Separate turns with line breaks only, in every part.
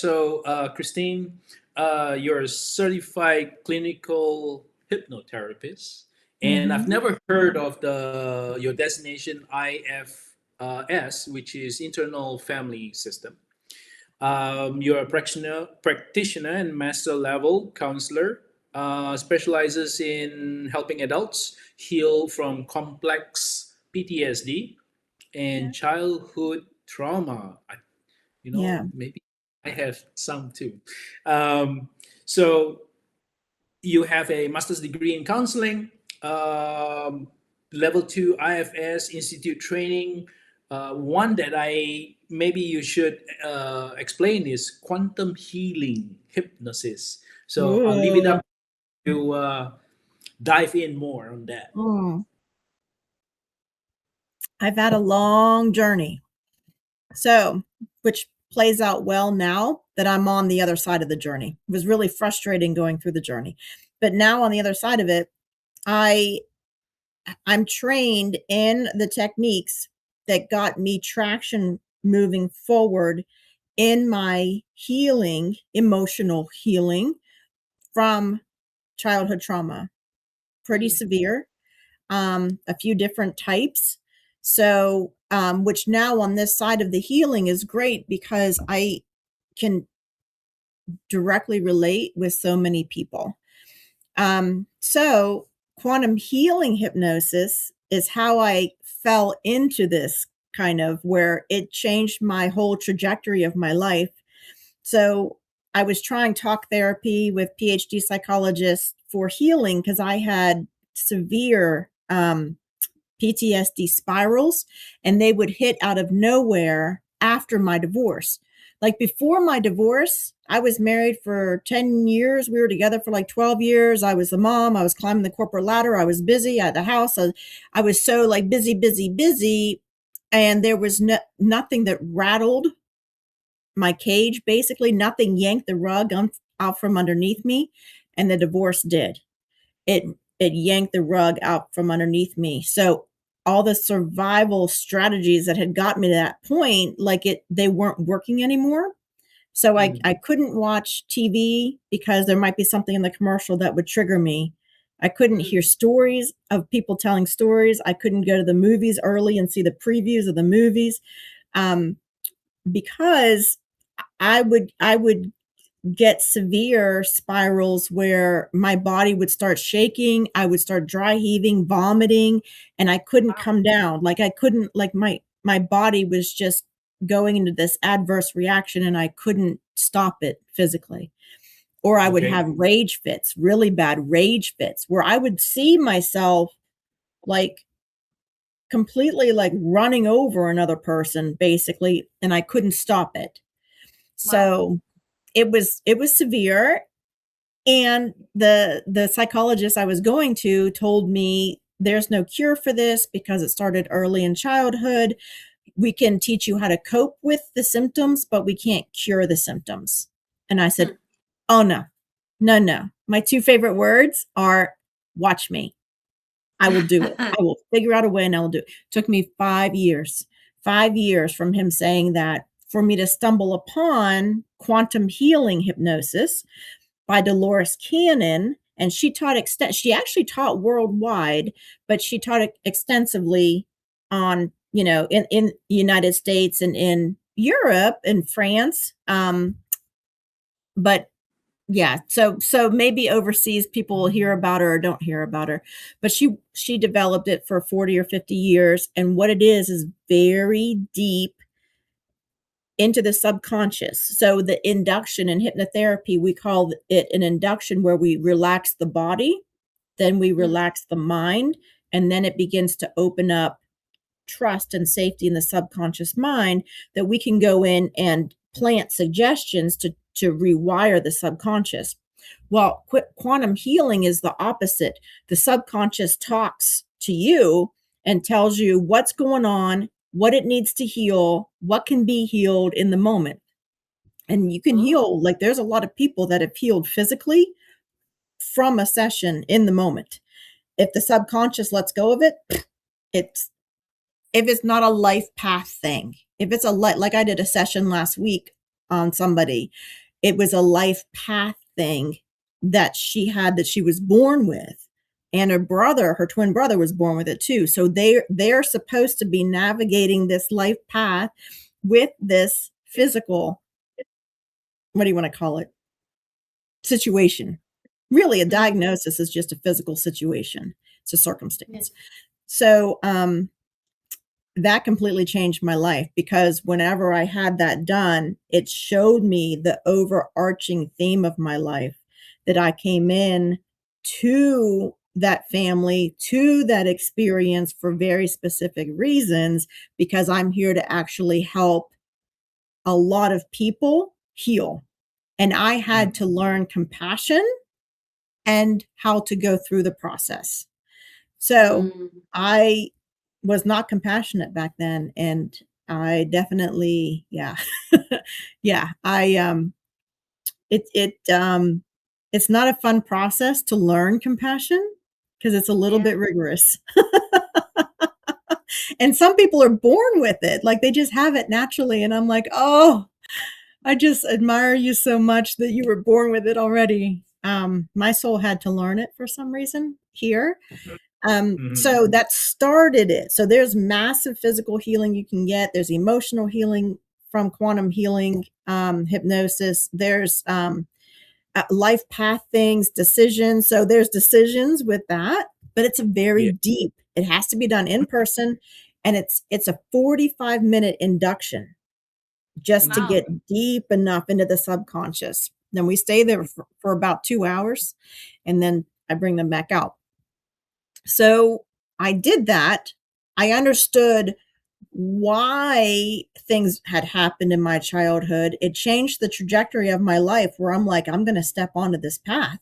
So, Christine, you're a certified clinical hypnotherapist, and I've
Mm-hmm.
never heard of the your designation IFS, which is Internal Family System. You're a practitioner and master level counselor, specializes in helping adults heal from complex PTSD and
Yeah.
childhood trauma.
Yeah.
Maybe I have some too. Um, so you have a master's degree in counseling, um, level two IFS Institute training. One that I maybe you should explain is quantum healing hypnosis. So I'll leave it
Ooh.
up to dive in more on that.
Mm. I've had a long journey. So, which plays out well now that I'm on the other side of the journey. It was really frustrating going through the journey. But now on the other side of it, I I'm trained in the techniques that got me traction moving forward in my healing, emotional healing from childhood trauma. Pretty severe, a few different types. So, which now on this side of the healing is great because I can directly relate with so many people. So quantum healing hypnosis is how I fell into this kind of where it changed my whole trajectory of my life. So I was trying talk therapy with PhD psychologists for healing because I had severe PTSD spirals, and they would hit out of nowhere after my divorce. Like before my divorce, I was married for 10 years. We were together for like 12 years. I was the mom. I was climbing the corporate ladder. I was busy at the house. I was so like busy, busy, busy. And there was nothing that rattled my cage, basically. Nothing yanked the rug out from underneath me. And the divorce did. It it yanked the rug out from underneath me. So all the survival strategies that had got me to that point, like they weren't working anymore. So
Mm.
I couldn't watch TV because there might be something in the commercial that would trigger me. I couldn't hear stories of people telling stories. I couldn't go to the movies early and see the previews of the movies, um, because I would get severe spirals where my body would start shaking, I would start dry heaving, vomiting, and I couldn't come down. Like I couldn't like my body was just going into this adverse reaction and I couldn't stop it physically. Or I would
Okay.
have rage fits, really bad rage fits where I would see myself like completely like running over another person basically and I couldn't stop it. So it was severe. And the psychologist I was going to told me there's no cure for this because it started early in childhood. We can teach you how to cope with the symptoms, but we can't cure the symptoms. And I said, "Oh no. No, no. My two favorite words are watch me. I will do it. I will figure out a way and I will do it." Took me 5 years. 5 years from him saying that for me to stumble upon quantum healing hypnosis by Dolores Cannon, and she actually taught worldwide, but she taught extensively on, in the United States and in Europe and France. But yeah, so maybe overseas people will hear about her or don't hear about her, but she developed it for 40 or 50 years, and what it is very deep into the subconscious. So the induction in hypnotherapy, we call it an induction where we relax the body, then we relax the mind, and then it begins to open up trust and safety in the subconscious mind that we can go in and plant suggestions to rewire the subconscious. Well, quantum healing is the opposite. The subconscious talks to you and tells you what's going on, what it needs to heal, what can be healed in the moment. And you can heal, like there's a lot of people that have healed physically from a session in the moment. If the subconscious lets go of it, it's if it's not a life path thing. If it's like I did a session last week on somebody. It was a life path thing that she had, that she was born with. And her twin brother was born with it too. So they're supposed to be navigating this life path with this physical, what do you want to call it, situation. Really, a diagnosis is just a physical situation. It's a circumstance. So that completely changed my life, because whenever I had that done, it showed me the overarching theme of my life, that I came in to that family, to that experience for very specific reasons, because I'm here to actually help a lot of people heal. And I had to learn compassion and how to go through the process. So I was not compassionate back then, and I definitely, yeah. Yeah, it's not a fun process to learn compassion, because it's a little bit rigorous. And some people are born with it, like, they just have it naturally, and I'm like, "Oh, I just admire you so much that you were born with it already." My soul had to learn it for some reason here. So that started it. So there's massive physical healing you can get. There's emotional healing from quantum healing, hypnosis. There's life path things, decisions. So there's decisions with that, but it's a very deep. It has to be done in person, and it's a 45-minute induction just to get deep enough into the subconscious. Then we stay there for about 2 hours, and then I bring them back out. So I did that. I understood why things had happened in my childhood. It changed the trajectory of my life, where I'm like, I'm going to step onto this path.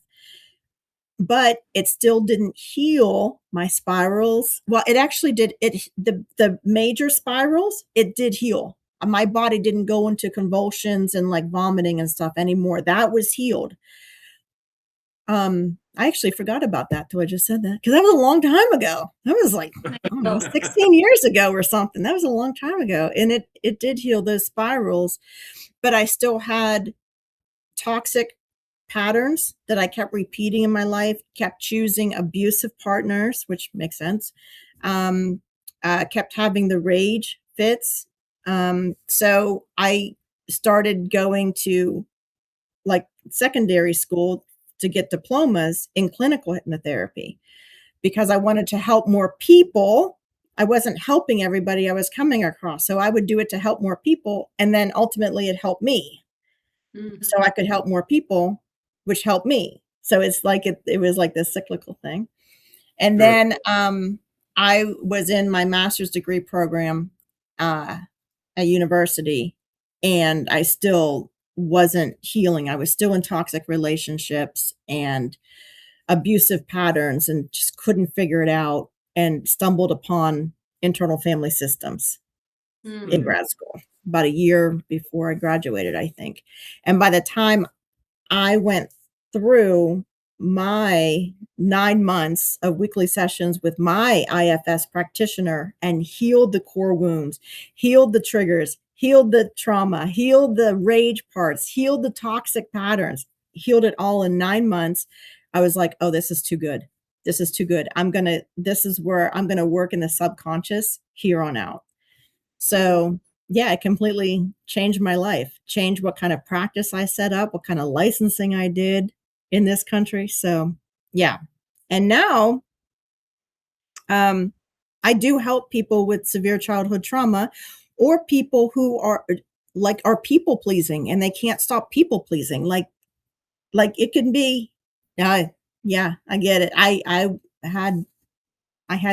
But it still didn't heal my spirals. Well, it actually did. The major spirals, it did heal. My body didn't go into convulsions and like vomiting and stuff anymore. That was healed. I actually forgot about that till I just said that, because that was a long time ago. That was like, I don't know, 16 years ago or something. That was a long time ago. And it did heal those spirals, but I still had toxic patterns that I kept repeating in my life, kept choosing abusive partners, which makes sense. Kept having the rage fits. So I started going to like secondary school to get diplomas in clinical hypnotherapy, because I wanted to help more people. I wasn't helping everybody I was coming across. So I would do it to help more people. And then ultimately it helped me. So I could help more people, which helped me. So it's like, it was like this cyclical thing. And then I was in my master's degree program at university, and I still wasn't healing. I was still in toxic relationships and abusive patterns, and just couldn't figure it out, and stumbled upon internal family systems in grad school about a year before I graduated, I think. And by the time I went through my 9 months of weekly sessions with my IFS practitioner and healed the core wounds, healed the triggers, healed the trauma, healed the rage parts, healed the toxic patterns, healed it all in 9 months, I was like, oh, this is too good. This is too good. This is where I'm going to work in the subconscious here on out. So yeah, it completely changed my life, changed what kind of practice I set up, what kind of licensing I did in this country. So yeah. And now I do help people with severe childhood trauma, or people who are people pleasing and they can't stop people pleasing. Like it can be, yeah, I get it. I had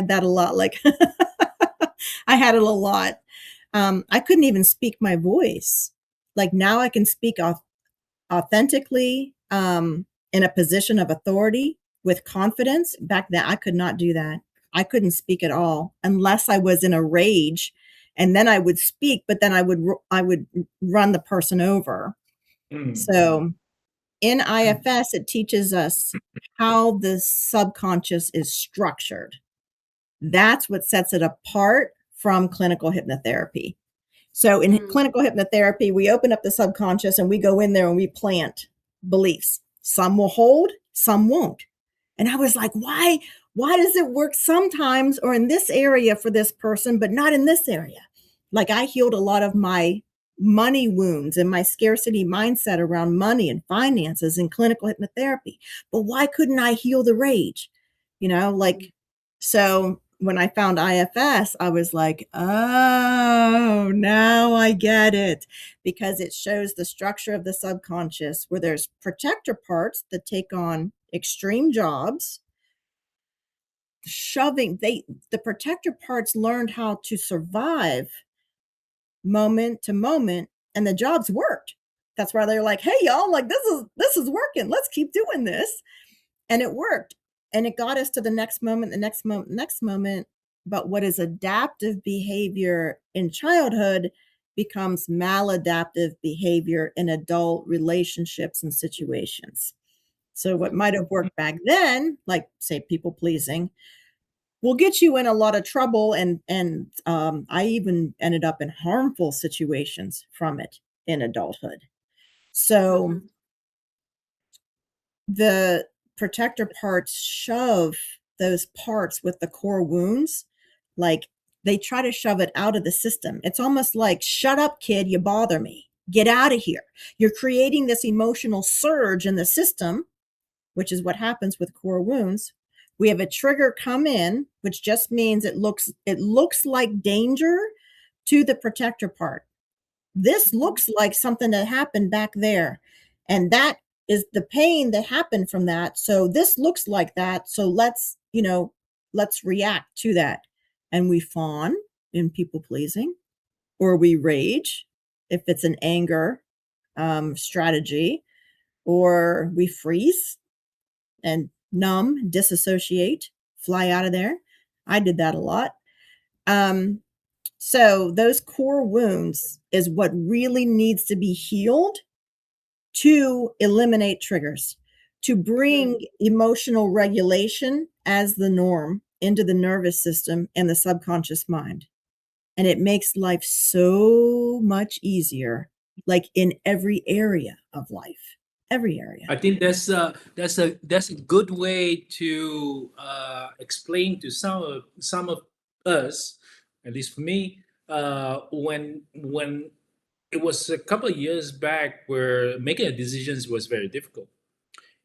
that a lot. Like I had it a lot. I couldn't even speak my voice. Like now I can speak authentically, in a position of authority with confidence. Back then, I could not do that. I couldn't speak at all unless I was in a rage, and then I would speak, but then I would run the person over. So in IFS, it teaches us how the subconscious is structured. That's what sets it apart from clinical hypnotherapy. So in clinical hypnotherapy, we open up the subconscious and we go in there and we plant beliefs. Some will hold, some won't. And I was like, why does it work sometimes or in this area for this person, but not in this area? Like I healed a lot of my money wounds and my scarcity mindset around money and finances in clinical hypnotherapy. But why couldn't I heal the rage? So when I found IFS, I was like, oh, now I get it, because it shows the structure of the subconscious where there's protector parts that take on extreme jobs, the protector parts learned how to survive moment to moment, and the jobs worked. That's why they're like, hey, y'all, like this is working. Let's keep doing this. And it worked. And it got us to the next moment, the next moment, next moment. But what is adaptive behavior in childhood becomes maladaptive behavior in adult relationships and situations. So what might have worked back then, like say people pleasing, will get you in a lot of trouble. And I even ended up in harmful situations from it in adulthood. So the protector parts shove those parts with the core wounds, like they try to shove it out of the system. It's almost like, shut up, kid, you bother me. Get out of here. You're creating this emotional surge in the system, which is what happens with core wounds. We have a trigger come in, which just means it looks like danger to the protector part. This looks like something that happened back there. And that is the pain that happened from that. So this looks like that. So let's react to that. And we fawn in people pleasing, or we rage if it's an anger strategy, or we freeze and numb, disassociate, fly out of there. I did that a lot. So those core wounds is what really needs to be healed to eliminate triggers, to bring emotional regulation as the norm into the nervous system and the subconscious mind. And it makes life so much easier, like in every area of life, every area.
I think that's a good way to explain to some of us, at least for me, when it was a couple of years back where making decisions was very difficult,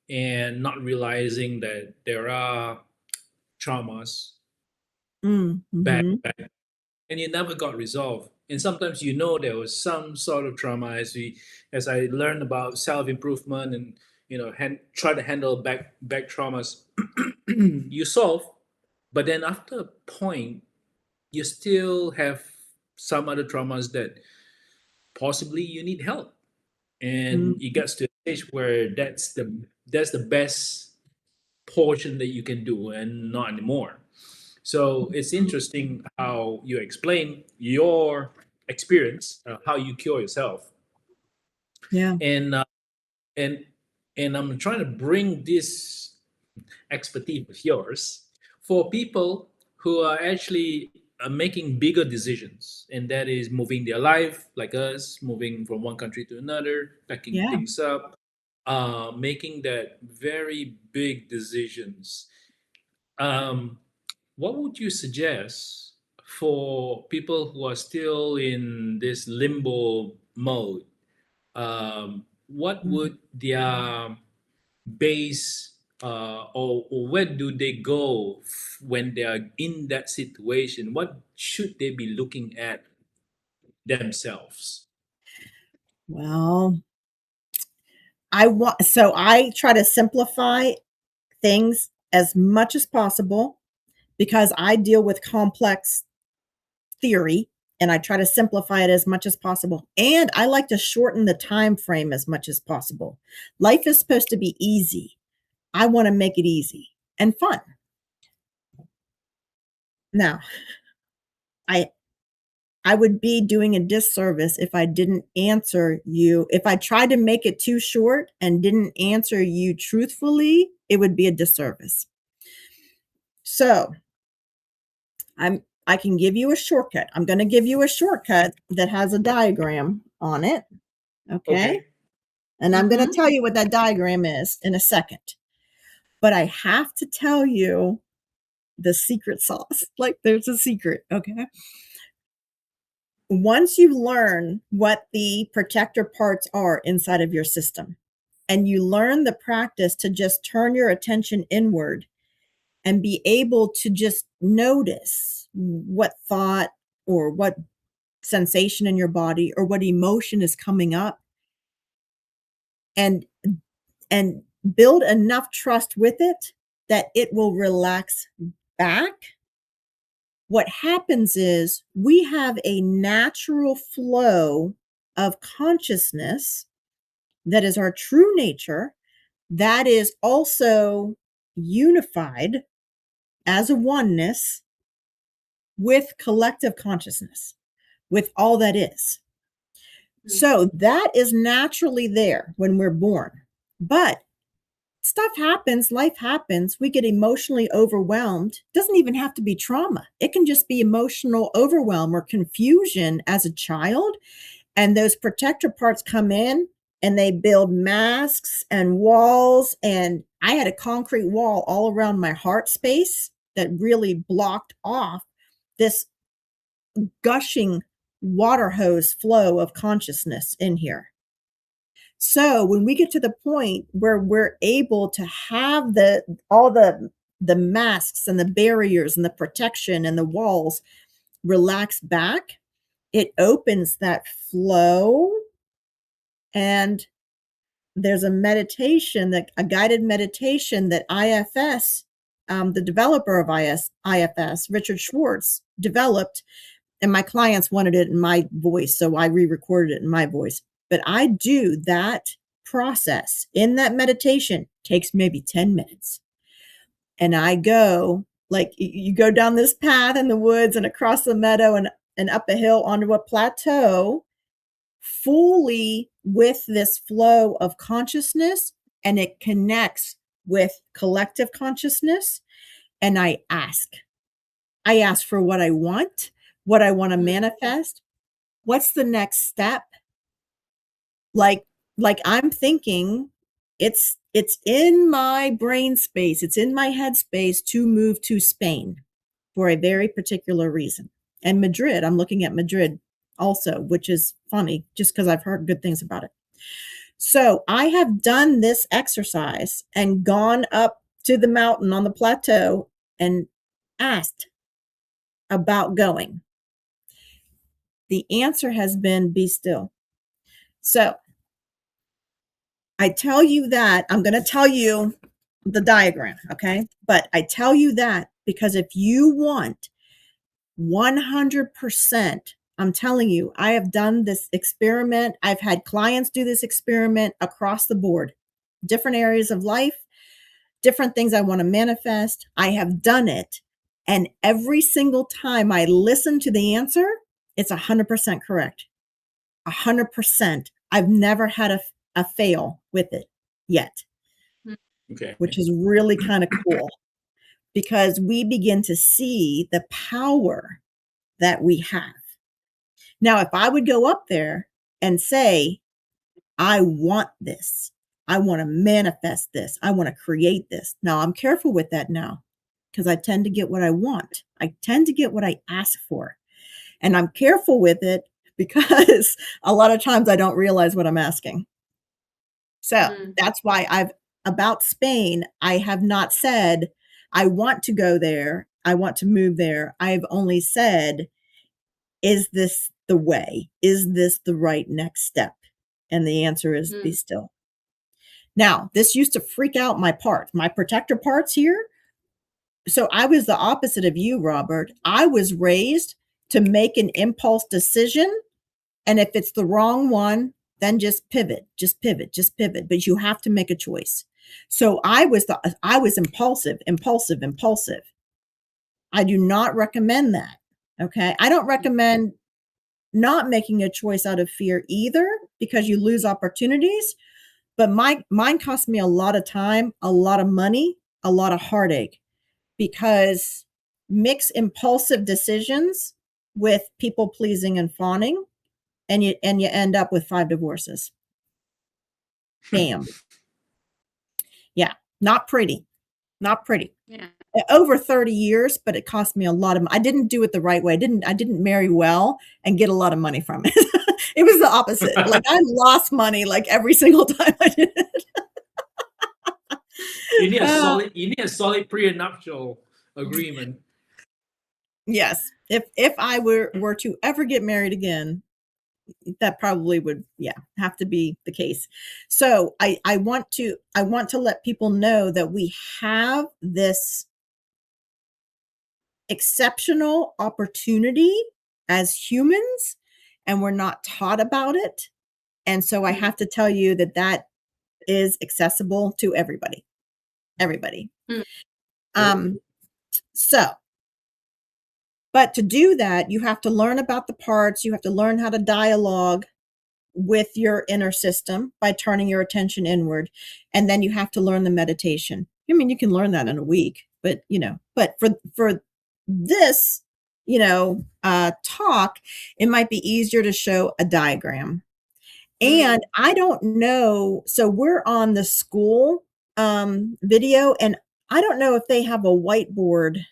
and not realizing that there are traumas back,
Mm-hmm.
and it never got resolved. And sometimes there was some sort of trauma as I learned about self improvement and try to handle back traumas. You solve, but then after a point, you still have some other traumas that possibly you need help, and it gets to a stage where that's the best portion that you can do, and not anymore. So it's interesting how you explain your experience, how you cure yourself,
Yeah.
and and and I'm trying to bring this expertise of yours for people who are actually making bigger decisions, and that is moving their life, like us, moving from one country to another, packing
Yeah.
things up, making that very big decisions. Um, what would you suggest for people who are still in this limbo mode? What would their base or where do they go when they are in that situation? What should they be looking at themselves?
Well, I try to simplify things as much as possible because I deal with complex theory, and I try to simplify it as much as possible. And I like to shorten the time frame as much as possible. Life is supposed to be easy. I want to make it easy and fun. Now, I I would be doing a disservice if I didn't answer you. If I tried to make it too short and didn't answer you truthfully, it would be a disservice. So, I can give you a shortcut. I'm going to give you a shortcut that has a diagram on it. Okay. And I'm going to tell you what that diagram is in a second. But I have to tell you the secret sauce. Like there's a secret. Okay. Once you learn what the protector parts are inside of your system, and you learn the practice to just turn your attention inward and be able to just notice what thought or what sensation in your body or what emotion is coming up, and build enough trust with it that it will relax back. What happens is we have a natural flow of consciousness that is our true nature, that is also unified as a oneness with collective consciousness, with all that is. So that is naturally there when we're born. But stuff happens, life happens, we get emotionally overwhelmed. It doesn't even have to be trauma. It can just be emotional overwhelm or confusion as a child. And those protector parts come in and they build masks and walls. And I had a concrete wall all around my heart space that really blocked off this gushing water hose flow of consciousness in here. So when we get to the point where we're able to have all the masks and the barriers and the protection and the walls relax back, it opens that flow. And there's a guided meditation that IFS, the developer of IFS, Richard Schwartz, developed. And my clients wanted it in my voice, so I re-recorded it in my voice. But I do that process in that meditation, takes maybe 10 minutes. And I go, like you go down this path in the woods and across the meadow and up a hill onto a plateau, fully with this flow of consciousness, and it connects with collective consciousness. And I ask for what I want to manifest. What's the next step? Like I'm thinking it's in my brain space, it's in my head space to move to Spain for a very particular reason. And Madrid, I'm looking at Madrid also, which is funny just because I've heard good things about it. So I have done this exercise and gone up to the mountain on the plateau and asked about going. The answer has been be still. So I tell you that, I'm going to tell you the diagram, okay? But I tell you that because if you want 100%, I'm telling you, I have done this experiment. I've had clients do this experiment across the board, different areas of life, different things I want to manifest. I have done it. And every single time I listen to the answer, it's 100% correct. 100%. I've never had a fail with it yet.
Okay.
Which is really kind of cool because we begin to see the power that we have. Now, if I would go up there and say, I want this, I want to manifest this, I want to create this. Now, I'm careful with that now because I tend to get what I want. I tend to get what I ask for. And I'm careful with it because a lot of times I don't realize what I'm asking. So that's why about Spain, I have not said, I want to go there. I want to move there. I've only said, is this the way? Is this the right next step? And the answer is be still. Now, this used to freak out my protector parts here. So I was the opposite of you, Robert. I was raised to make an impulse decision. And if it's the wrong one, then just pivot. But you have to make a choice. So I was impulsive. I do not recommend that. Okay. I don't recommend not making a choice out of fear either, because you lose opportunities. But mine cost me a lot of time, a lot of money, a lot of heartache, because mix impulsive decisions with people pleasing and fawning, and you end up with 5 divorces. Bam. Yeah, not pretty. Not pretty.
Yeah.
Over 30 years, but it cost me a lot of money. I didn't do it the right way. I didn't marry well and get a lot of money from it. It was the opposite. Like, I lost money like every single time I did it.
You need a solid prenuptial agreement.
Yes. If I were to ever get married again, that probably would, have to be the case. So I want to let people know that we have this exceptional opportunity as humans, and we're not taught about it. And so I have to tell you that is accessible to everybody. So, but to do that, you have to learn about the parts. You have to learn how to dialogue with your inner system by turning your attention inward. And then you have to learn the meditation. I mean, you can learn that in a week, but for this, talk, it might be easier to show a diagram. And I don't know. So we're on the Skool video, and I don't know if they have a whiteboard.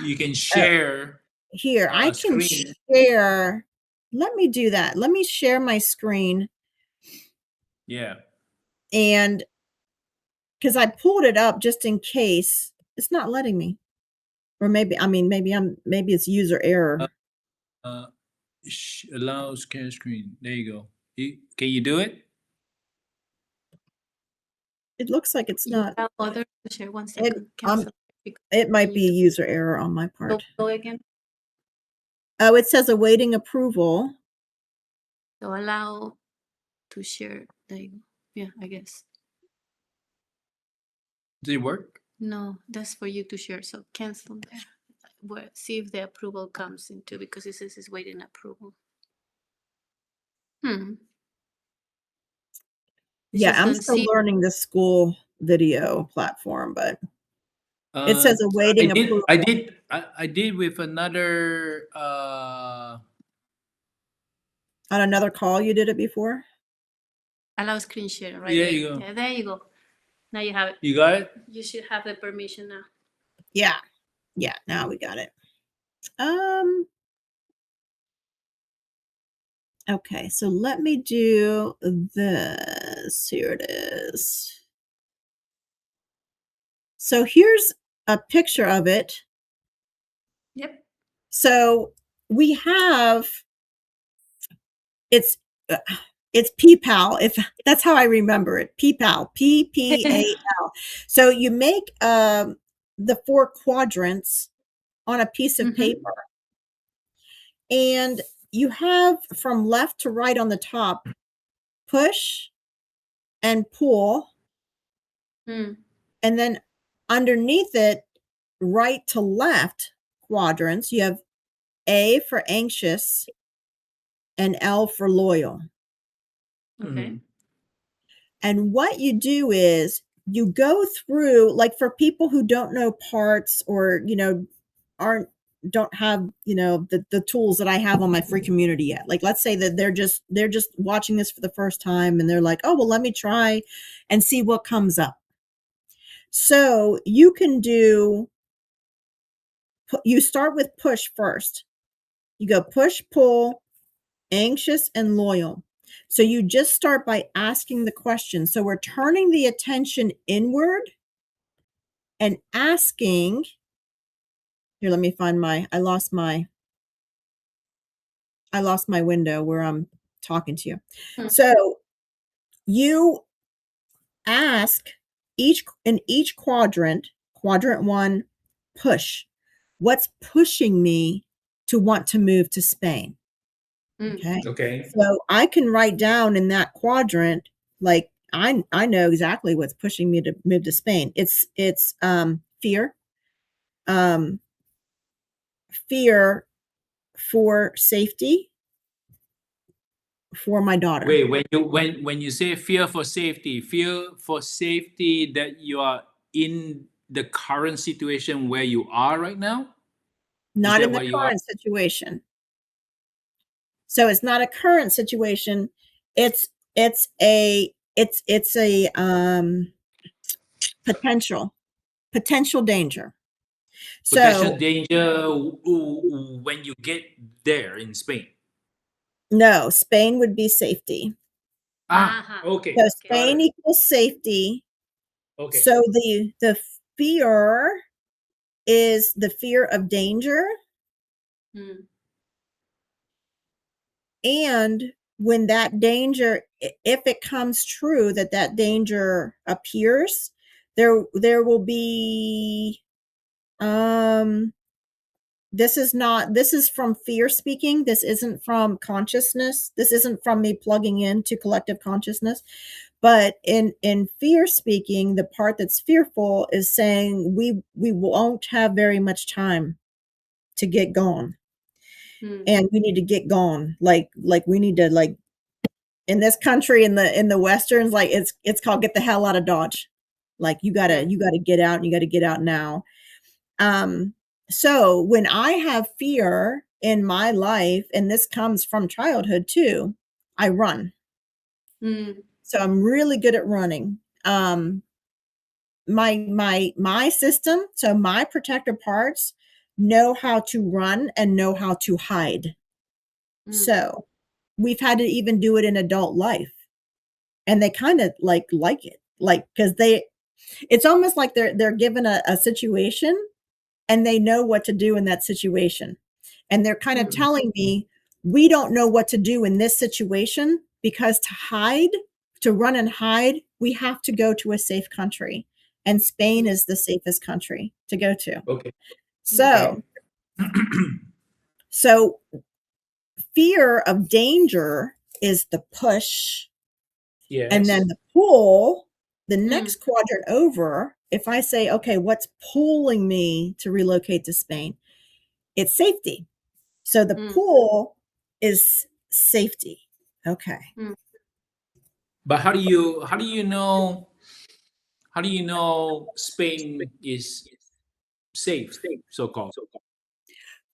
You can share
here. I can
screen.
share. Let me do that. Let me share my screen.
Yeah.
And because I pulled it up just in case, it's not letting me. Or maybe it's user error.
Allow scan screen. There you go. Can you do it?
It looks like it's not.
Allow others to share. 1 second.
It might be a user error on my part.
Go again.
Oh, it says awaiting approval.
So allow to share. There you go. Yeah, I guess.
Did it work?
No, that's for you to share. So cancel there. See if the approval comes into, because it says it's waiting approval.
Yeah, I'm still learning the Skool video platform, but it says awaiting approval.
I did with another
on another call. You did it before?
Allow screen share right
there
there.
you go.
Yeah, there you go. Now you have it.
You got it?
You should have the permission now.
Yeah. Now we got it. Okay, so let me do this. Here it is. So here's a picture of it.
Yep.
So we have, it's PPAL, if that's how I remember it. PPAL, PPAL. So you make the 4 quadrants on a piece of paper, and you have from left to right on the top, push and pull. And then underneath it, right to left quadrants, you have A for anxious and L for loyal.
Okay.
And what you do is you go through, like, for people who don't know parts or, don't have, the tools that I have on my free community yet. Like, let's say that they're just watching this for the first time and they're like, oh, well, let me try and see what comes up. So you can you start with push first. You go push, pull, anxious, and loyal. So you just start by asking the question. So we're turning the attention inward and asking. Here, let me find I lost my window where I'm talking to you. So you ask in each quadrant 1, push. What's pushing me to want to move to Spain? Okay. So I can write down in that quadrant, like, I know exactly what's pushing me to move to Spain. It's fear. Fear for safety for my daughter.
Wait, when you say fear for safety that you are in the current situation where you are right now?
Not
that
in the
what you are?
current situation. So it's not a current situation. It's a potential danger.
Potential
So
danger when you get there in Spain.
no, Spain would be safety.
Okay.
So
Got
Spain
it.
equals safety.
Okay.
So the fear is the fear of danger. And when that danger, if it comes true that danger appears, there will be this is from fear speaking. This isn't from consciousness. This isn't from me plugging into collective consciousness. But in fear speaking, the part that's fearful is saying we won't have very much time to get gone. And we need to get gone. Like we need to, like, in this country, in the westerns, like it's called get the hell out of Dodge. Like you gotta get out, and you gotta get out now. So when I have fear in my life, and this comes from childhood too, I run. So I'm really good at running. My system, so my protective parts know how to run and know how to hide. So we've had to even do it in adult life, and they kind of like it, like, because it's almost like they're given a situation, and they know what to do in that situation. And they're kind of telling me, we don't know what to do in this situation, because to run and hide, we have to go to a safe country. And Spain is the safest country to go to.
Okay.
So, so fear of danger is the push.
Yes.
And then the pull, the next quadrant over, if I say, okay, what's pulling me to relocate to Spain? It's safety. So the pull is safety. Okay.
But how do you know Spain is safe, so called?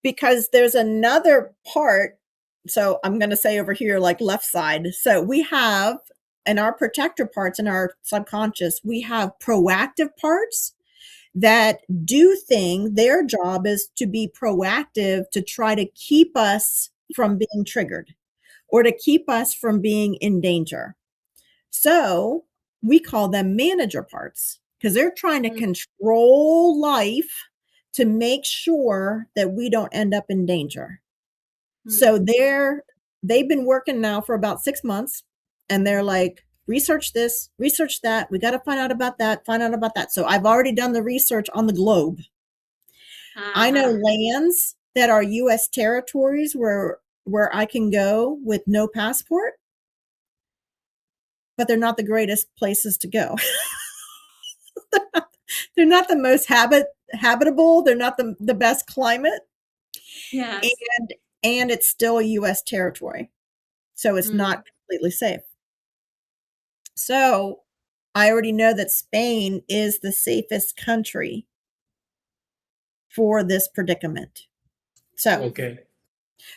Because there's another part. So I'm going to say over here, like left side. So we have, in our protector parts, in our subconscious, we have proactive parts that do their job is to be proactive, to try to keep us from being triggered or to keep us from being in danger. So we call them manager parts, because they're trying to control life to make sure that we don't end up in danger. So they've been working now for about 6 months, and they're like, research this, research that. We got to find out about that, find out about that. So I've already done the research on the globe. I know lands that are U.S. territories where I can go with no passport, but they're not the greatest places to go. They're not the most habitable. They're not the best climate.
Yes.
And it's still a U.S. territory. So it's not completely safe. So I already know that Spain is the safest country for this predicament. So,
Okay.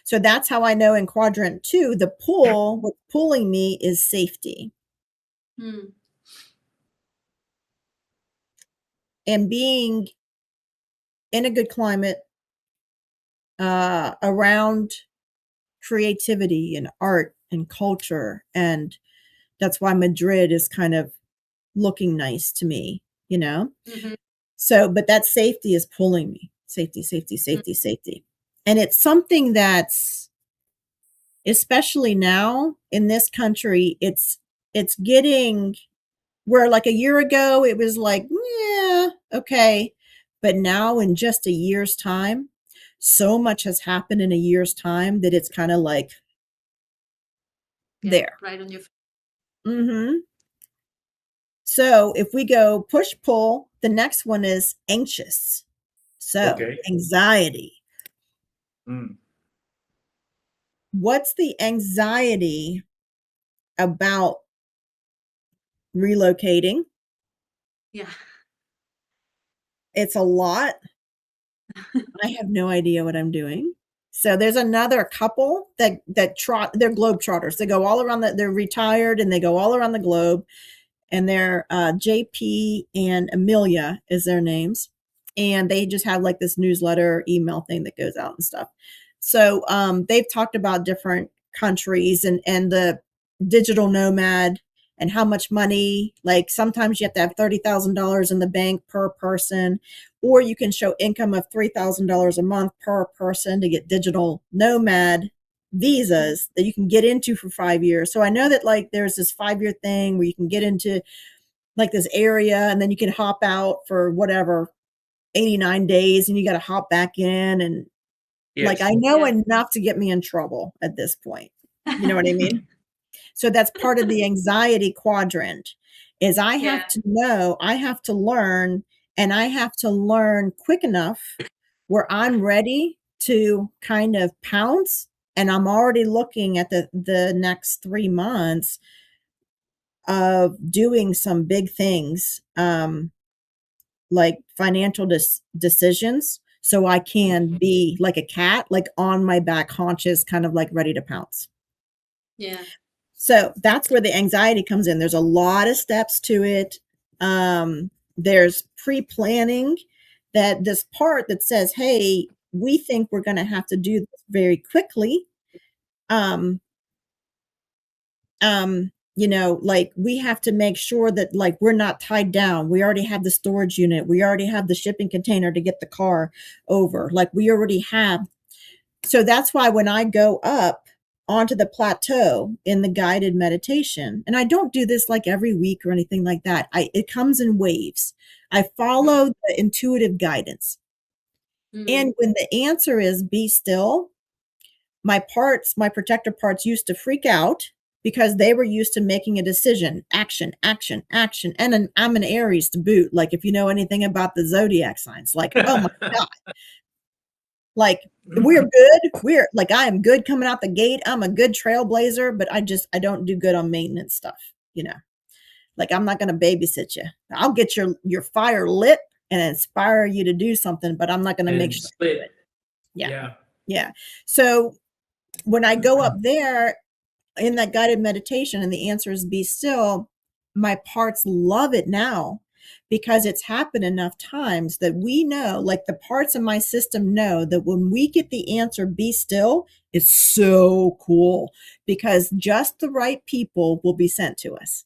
so that's how I know in quadrant 2, the pull, what's pulling me is safety. And being in a good climate, around creativity and art and culture. And that's why Madrid is kind of looking nice to me, you know? So, but that safety is pulling me. Safety, safety, safety, safety. And it's something that's, especially now in this country, it's getting where, like a year ago, it was like, yeah, okay. But now in just a year's time, so much has happened in a year's time that it's kind of like there.
Right on your.
So if we go push pull, the next one is anxious. So
Okay.
anxiety. What's the anxiety about relocating?
Yeah.
It's a lot. I have no idea what I'm doing. So there's another couple that they're globetrotters. They go all around they're retired and they go all around the globe. And they're JP and Amelia is their names. And they just have like this newsletter email thing that goes out and stuff. So they've talked about different countries and the digital nomad and how much money, like sometimes you have to have $30,000 in the bank per person, or you can show income of $3,000 a month per person to get digital nomad visas that you can get into for 5 years. So I know that like there's this 5-year thing where you can get into like this area and then you can hop out for whatever 89 days and you got to hop back in. And like, I know enough to get me in trouble at this point. You know what I mean? So that's part of the anxiety quadrant is I have to know, I have to learn, and I have to learn quick enough where I'm ready to kind of pounce. And I'm already looking at the next 3 months of doing some big things, like financial decisions. So I can be like a cat, like on my back haunches, kind of like ready to pounce.
Yeah.
So that's where the anxiety comes in. There's a lot of steps to it. There's pre-planning, that this part that says, hey, we think we're going to have to do this very quickly. You know, like we have to make sure that like we're not tied down. We already have the storage unit. We already have the shipping container to get the car over. Like we already have. So that's why when I go up onto the plateau in the guided meditation, and I don't do this like every week or anything like that. It comes in waves. I follow the intuitive guidance. And when the answer is be still, my protector parts used to freak out because they were used to making a decision, action, action, action. And I'm an Aries to boot. Like if you know anything about the zodiac signs, like, oh my God, like we're good. We're like, I am good coming out the gate. I'm a good trailblazer, but I don't do good on maintenance stuff. You know, like I'm not going to babysit you. I'll get your fire lit and inspire you to do something, but I'm not going to make sure you do it. Yeah. So when I go up there in that guided meditation and the answer is be still, my parts love it now because it's happened enough times that we know, like the parts of my system know that when we get the answer be still, it's so cool because just the right people will be sent to us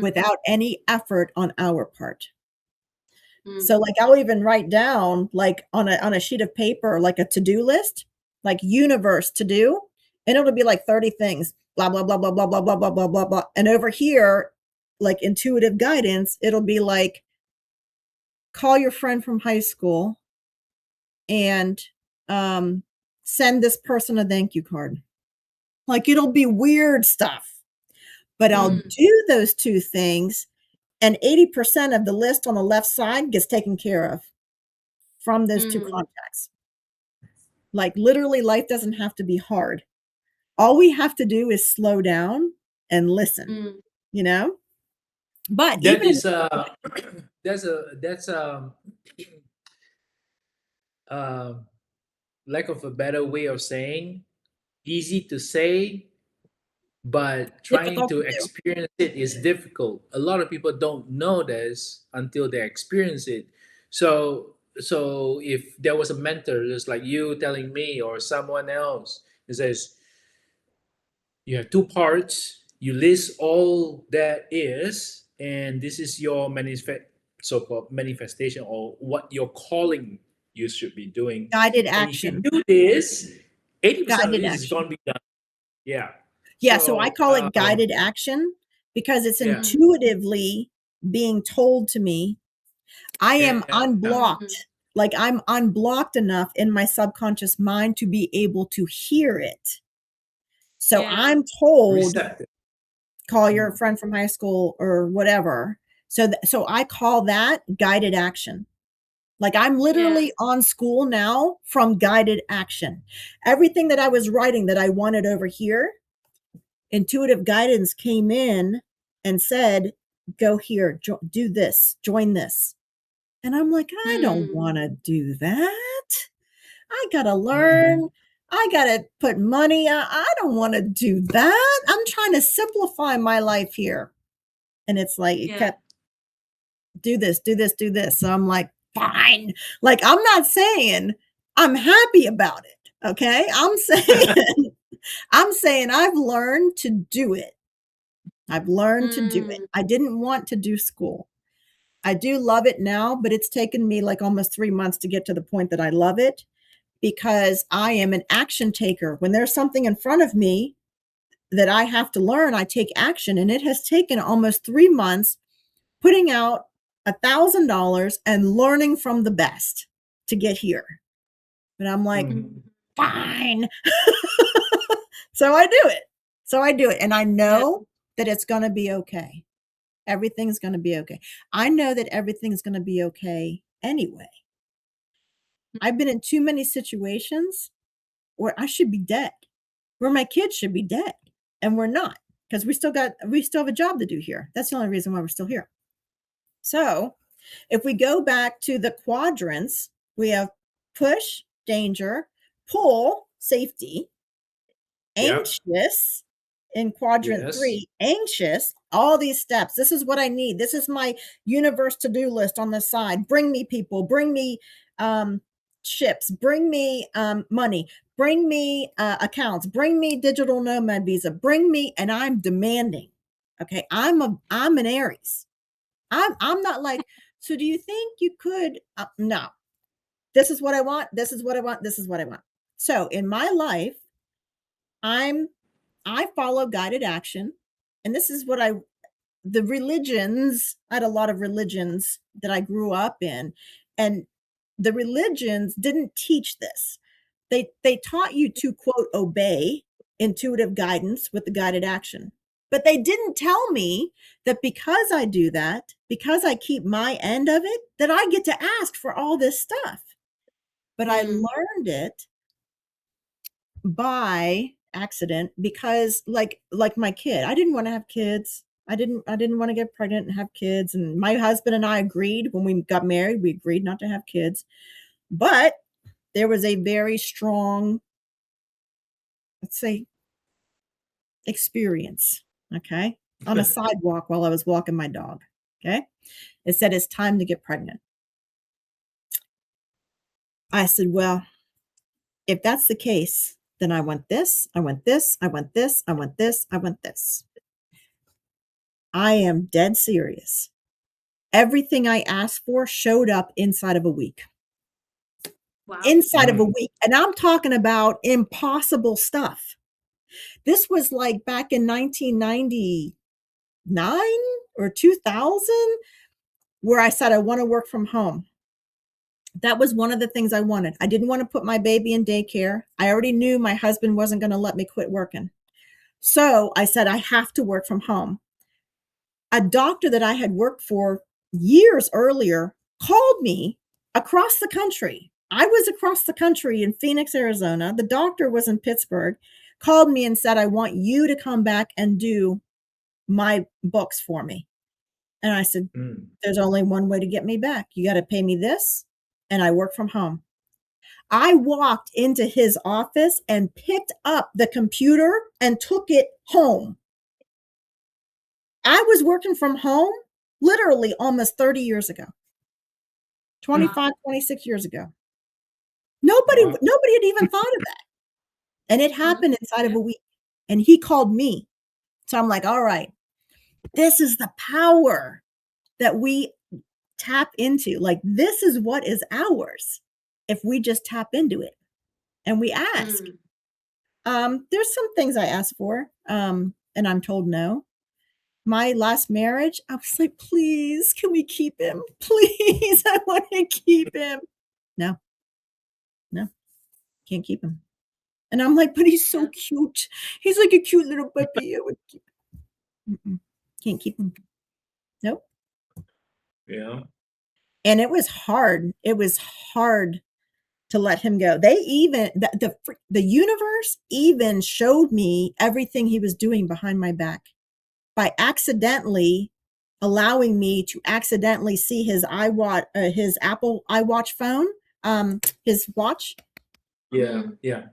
without any effort on our part. So like I'll even write down like on a sheet of paper, like a to-do list, like universe to do, and it'll be like 30 things, blah, blah, blah, blah, blah, blah, blah, blah, blah, blah, blah. And over here, like intuitive guidance, it'll be like, call your friend from high school and send this person a thank you card. Like it'll be weird stuff, but I'll do those 2 things. And 80% of the list on the left side gets taken care of from those 2 contacts. Like literally life doesn't have to be hard. All we have to do is slow down and listen, you know? But
that
even
is that's lack of a better way of saying, easy to say, but trying to experience it is difficult. A lot of people don't know this until they experience it. So if there was a mentor just like you telling me or someone else that says you have 2 parts, you list all that is, and this is your so-called manifestation or what you're calling you should be doing.
guided
And if you
action.
do this, 80% of
Guided
this is
action.
going to be done. Yeah.
Yeah, so I call it guided action because it's intuitively being told to me. I am unblocked. Like I'm unblocked enough in my subconscious mind to be able to hear it. So I'm told, call your friend from high school or whatever. So I call that guided action. Like I'm literally on Skool now from guided action. Everything that I was writing that I wanted over here, intuitive guidance came in and said, go here, do this, join this. And I'm like, I don't
Mm.
want to do that. I got to
Mhm.
learn. I got to put money. I don't want to do that. I'm trying to simplify my life here. And it's like, it
Yeah.
kept, do this, do this, do this. So I'm like, fine. Like, I'm not saying I'm happy about it. Okay. I'm saying I've learned to do it. I've learned to do it.
Mm.
I didn't want to do school. I do love it now, but it's taken me like almost 3 months to get to the point that I love it, because I am an action taker. When there's something in front of me that I have to learn, I take action. And it has taken almost 3 months putting out $1,000 and learning from the best to get here. But I'm like,
Mhm.
fine. So I do it. And I
Yeah.
know that it's going to be okay. Everything's going to be okay. I know that everything's going to be okay anyway. I've been in too many situations where I should be dead, where my kids should be dead, and we're not, because we still have a job to do here. That's the only reason why we're still here. So if we go back to the quadrants, we have push, danger, pull, safety,
Yep.
anxious in quadrant
Yes.
3, anxious, all these steps. This is what I need. This is my universe to-do list on the side. Bring me people, bring me ships, bring me money, bring me accounts, bring me digital nomad visa, bring me, and I'm demanding. Okay, I'm an Aries. I'm not like, so do you think you could no. This is what I want. This is what I want. This is what I want. So in my life, I follow guided action. And this is what the religions, I had a lot of religions that I grew up in, and the religions didn't teach this. They taught you to, quote, obey intuitive guidance with the guided action. But they didn't tell me that because I do that, because I keep my end of it, that I get to ask for all this stuff. But I
Mm.
learned it by accident, because like my kid, I didn't want to have kids. I didn't want to get pregnant and have kids. And my husband and I agreed when we got married, we agreed not to have kids. But there was a very strong, let's say, experience, okay, on a sidewalk while I was walking my dog. Okay. It said, it's time to get pregnant. I said, well, if that's the case, then I want this, I want this, I want this, I want this, I want this. I am dead serious. Everything I asked for showed up inside of a week.
Wow.
Inside of a
Mm.
week. And I'm talking about impossible stuff. This was like back in 1999 or 2000, where I said, I want to work from home. That was one of the things I wanted. I didn't want to put my baby in daycare. I already knew my husband wasn't going to let me quit working. So I said, I have to work from home. A doctor that I had worked for years earlier called me across the country. I was across the country in Phoenix, Arizona. The doctor was in Pittsburgh, called me and said, I want you to come back and do my books for me. And I said,
Mm.
there's only one way to get me back. You got to pay me this, and I work from home. I walked into his office and picked up the computer and took it home. I was working from home literally almost 30 years ago, 25, 26 years ago. Nobody
Wow.
had even thought of that. And it happened inside of a week. And he called me. So I'm like, all right, this is the power that we tap into. Like, this is what is ours if we just tap into it and we ask. There's some things I ask for, and I'm told no. My last marriage, I was like, please, can we keep him? Please, I want to keep him. No, can't keep him. And I'm like, but he's so cute. He's like a cute little puppy. I would keep him. Can't keep him. Nope.
Yeah.
And it was hard. It was hard to let him go. They even, the universe even showed me everything he was doing behind my back by accidentally allowing me to accidentally see his his Apple iWatch phone, his watch.
Yeah.
Mm.
Yeah.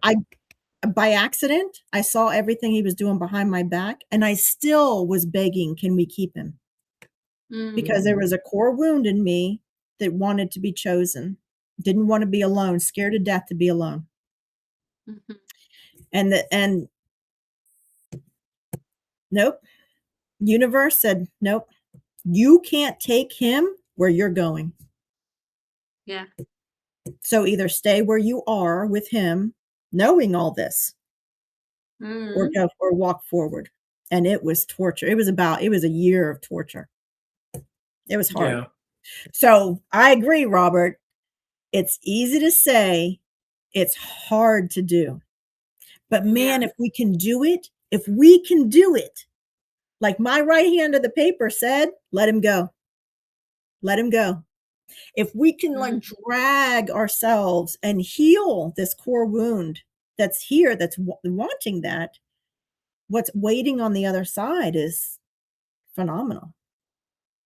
By accident, I saw everything he was doing behind my back, and I still was begging, can we keep him? Because there was a core wound in me that wanted to be chosen, didn't want to be alone, scared to death to be alone.
Mhm.
And nope. Universe said, nope, you can't take him where you're going.
Yeah.
So either stay where you are with him, knowing all this, or
Mm.
go or walk forward. And it was torture. It was a year of torture. It was hard.
Yeah.
So I agree, Robert. It's easy to say, it's hard to do. But man,
Yeah.
if we can do it, like my right hand of the paper said, let him go. Let him go. If we can like drag ourselves and heal this core wound that's here, that's wanting that, what's waiting on the other side is phenomenal.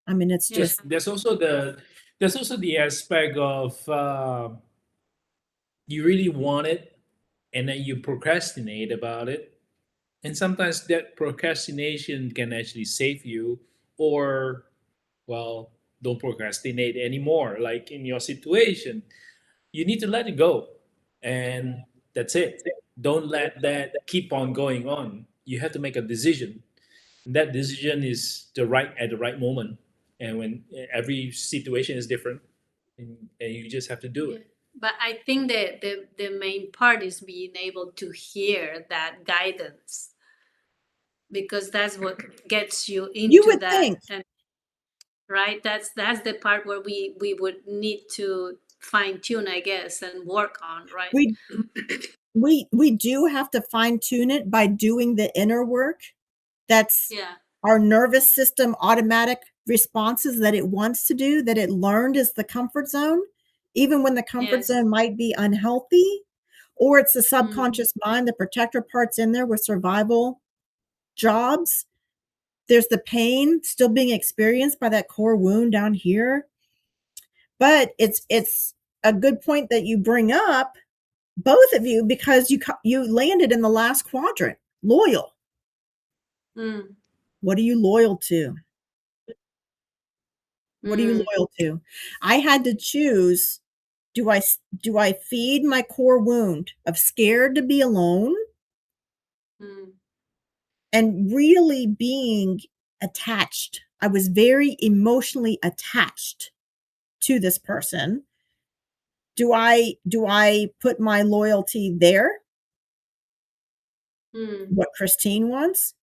I mean, it's
Yeah.
just,
There's also the aspect of you really want it, and then you procrastinate about it, and sometimes that procrastination can actually save you, or, well, don't procrastinate anymore. Like in your situation, you need to let it go, and that's it. Don't let that keep on going on. You have to make a decision, and that decision is at the right moment. And when every situation is different, and you just have to do
Yeah.
it.
But I think that the main part is being able to hear that guidance, because that's what gets you
you
into
would
that.
think.
And right, that's the part where we would need to fine tune, I guess, and work on, right?
We do have to fine tune it by doing the inner work. That's
Yeah.
our nervous system automatic responses that it wants to do, that it learned is the comfort zone, even when the comfort
Yes.
zone might be unhealthy, or it's the
Mm.
subconscious mind, the protector parts in there with survival jobs. There's the pain still being experienced by that core wound down here. But it's a good point that you bring up, both of you, because you landed in the last quadrant, loyal.
Mm.
What are you loyal to? What are you
Mm.
loyal to? I had to choose, do I feed my core wound of scared to be alone
Mm.
and really being attached? I was very emotionally attached to this person. Do I put my loyalty there,
Mm.
what Christine wants,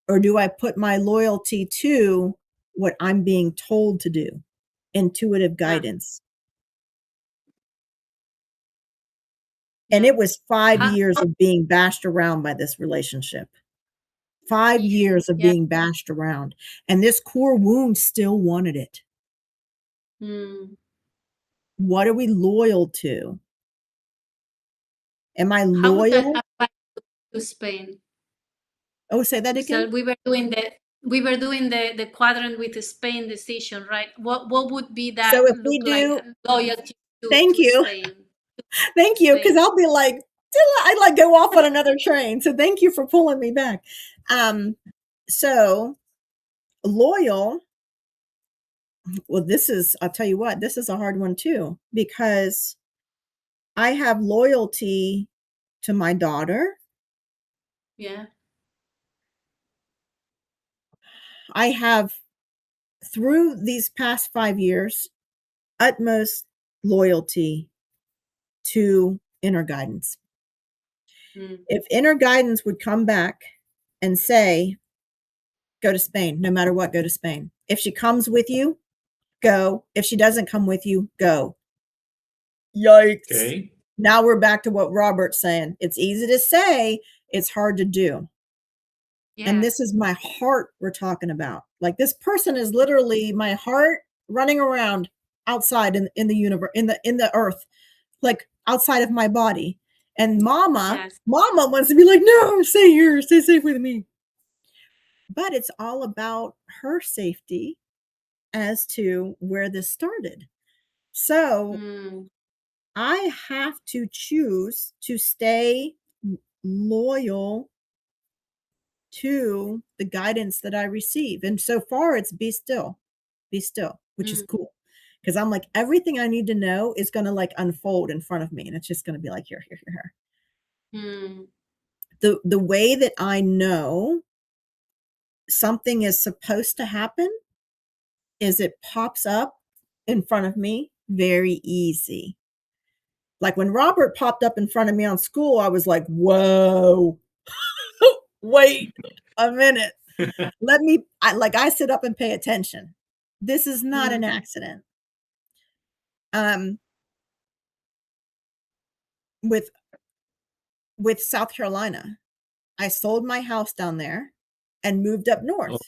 or do I put my loyalty to what I'm being told to do, intuitive
Yeah.
guidance? And
Yeah.
it was 5
How-
years of being bashed around by this relationship. 5 years of
Yeah.
being bashed around, and this core wound still wanted it.
Mm.
What are we loyal to? Am I
How would that
loyal?
apply to Spain?
Oh, say that
So
again?
we were doing the quadrant with the Spain decision, right? What would be that
So if we
look like,
do,
loyalty
thank
to
you.
Spain?
Thank you, because
Spain.
I'll be like, I'd like go off on another train. So thank you for pulling me back. So loyal, well, I'll tell you what, this is a hard one too, because I have loyalty to my daughter.
Yeah.
I have, through these past 5 years, utmost loyalty to inner guidance.
Mm.
If inner guidance would come back and say, go to Spain, no matter what, go to Spain. If she comes with you, go. If she doesn't come with you, go. Yikes.
Okay.
Now we're back to what Robert's saying. It's easy to say, it's hard to do.
Yeah.
And this is my heart we're talking about. Like, this person is literally my heart running around outside in the universe, in the earth, like outside of my body. And mama
Yes.
wants to be like, no, stay here, stay safe with me. But it's all about her safety as to where this started. So
Mm.
I have to choose to stay loyal to the guidance that I receive. And so far, it's be still, which is
Mm.
cool. Because I'm like, everything I need to know is going to like unfold in front of me. And it's just going to be like, here.
Mm.
The way that I know something is supposed to happen is it pops up in front of me very easy. Like when Robert popped up in front of me on Skool, I was like, whoa, wait a minute. I sit up and pay attention. This is not an accident. With South Carolina, I sold my house down there and moved up north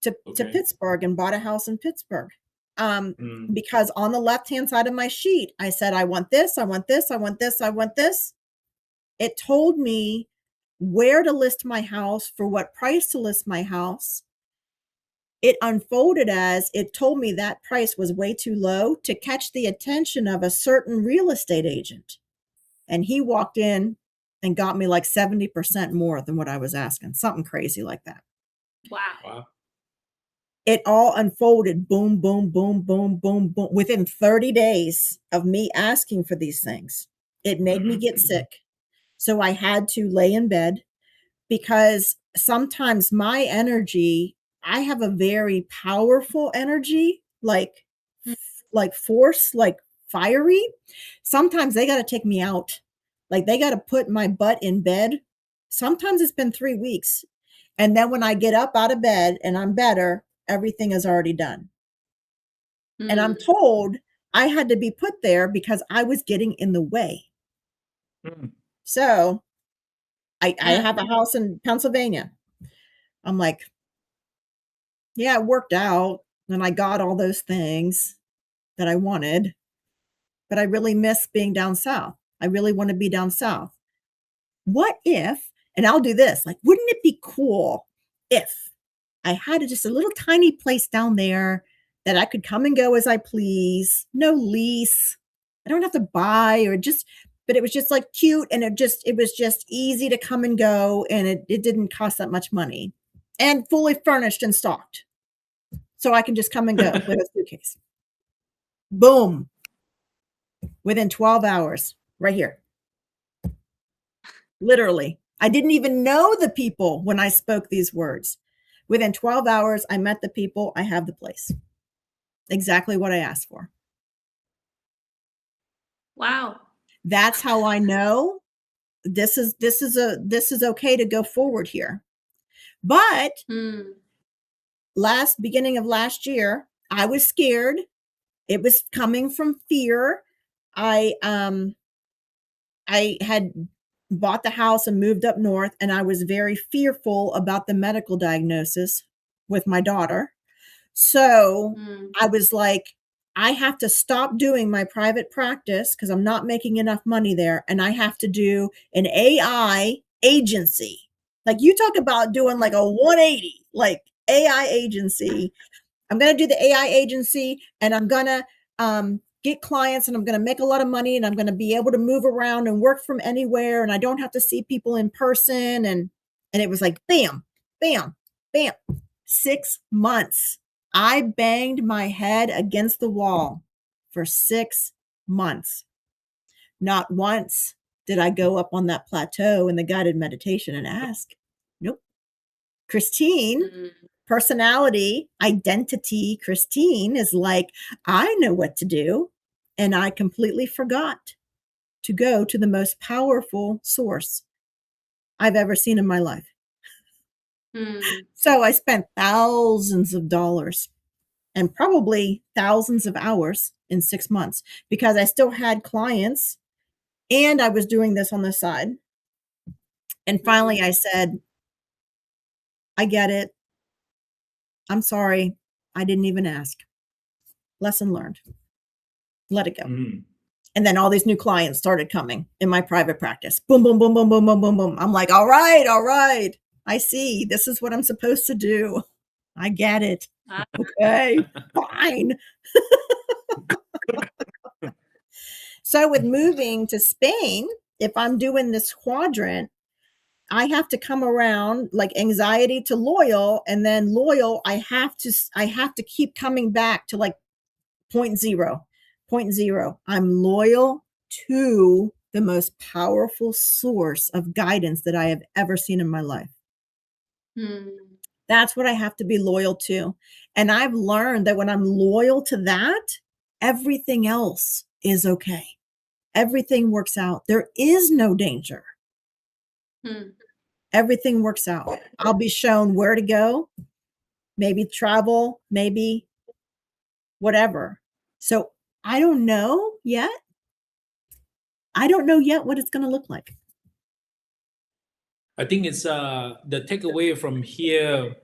to Pittsburgh and bought a house in Pittsburgh. Because on the left-hand side of my sheet, I said, I want this, I want this, I want this, I want this. It told me where to list my house, for what price to list my house. It unfolded as it told me that price was way too low to catch the attention of a certain real estate agent. And he walked in and got me like 70% more than what I was asking, something crazy like that.
Wow.
It all unfolded, boom, boom, boom, boom, boom, boom, within 30 days of me asking for these things. It made me get sick. So I had to lay in bed, because sometimes my energy, I have a very powerful energy, like force, like fiery. Sometimes they got to take me out. Like they got to put my butt in bed. Sometimes it's been 3 weeks. And then when I get up out of bed and I'm better, everything is already done. And I'm told I had to be put there because I was getting in the way. So I have a house in Pennsylvania. I'm like, yeah, it worked out. And I got all those things that I wanted. But I really miss being down south. I really want to be down south. What if, and I'll do this, like, wouldn't it be cool if I had just a little tiny place down there that I could come and go as I please, no lease. I don't have to buy but it was just like cute, and it was just easy to come and go, and it didn't cost that much money, and fully furnished and stocked. So I can just come and go with a suitcase. Boom. Within 12 hours, right here. Literally. I didn't even know the people when I spoke these words. Within 12 hours, I met the people. I have the place. Exactly what I asked for.
Wow.
That's how I know this is okay to go forward here. But beginning of last year, I was scared. It was coming from fear. I had bought the house and moved up north, and I was very fearful about the medical diagnosis with my daughter. So I was like, I have to stop doing my private practice because I'm not making enough money there, and I have to do an AI agency. Like, you talk about doing like a 180, like AI agency. I'm going to do the AI agency, and I'm going to get clients, and I'm going to make a lot of money, and I'm going to be able to move around and work from anywhere, and I don't have to see people in person. And it was like, bam, bam, bam. 6 months. I banged my head against the wall for 6 months. Not once did I go up on that plateau in the guided meditation and ask. Nope. Christine, personality, identity, Christine is like, I know what to do. And I completely forgot to go to the most powerful source I've ever seen in my life. So I spent thousands of dollars and probably thousands of hours in 6 months because I still had clients and I was doing this on the side. And finally I said, I get it. I'm sorry. I didn't even ask. Lesson learned. Let it go. And then all these new clients started coming in my private practice. Boom, boom, boom, boom, boom, boom, boom, boom. I'm like, all right. I see. This is what I'm supposed to do. I get it.
Ah,
Okay, fine. So with moving to Spain, if I'm doing this quadrant, I have to come around like anxiety to loyal, and then loyal, I have to keep coming back to like point zero, point zero. I'm loyal to the most powerful source of guidance that I have ever seen in my life.
hmm.
That's what I have to be loyal to. And I've learned that when I'm loyal to that, everything else is okay. Everything works out. There is no danger.
Hmm.
Everything works out. I'll be shown where to go, maybe travel, maybe whatever. So I don't know yet. I don't know yet what it's going to look like.
I think it's the takeaway from here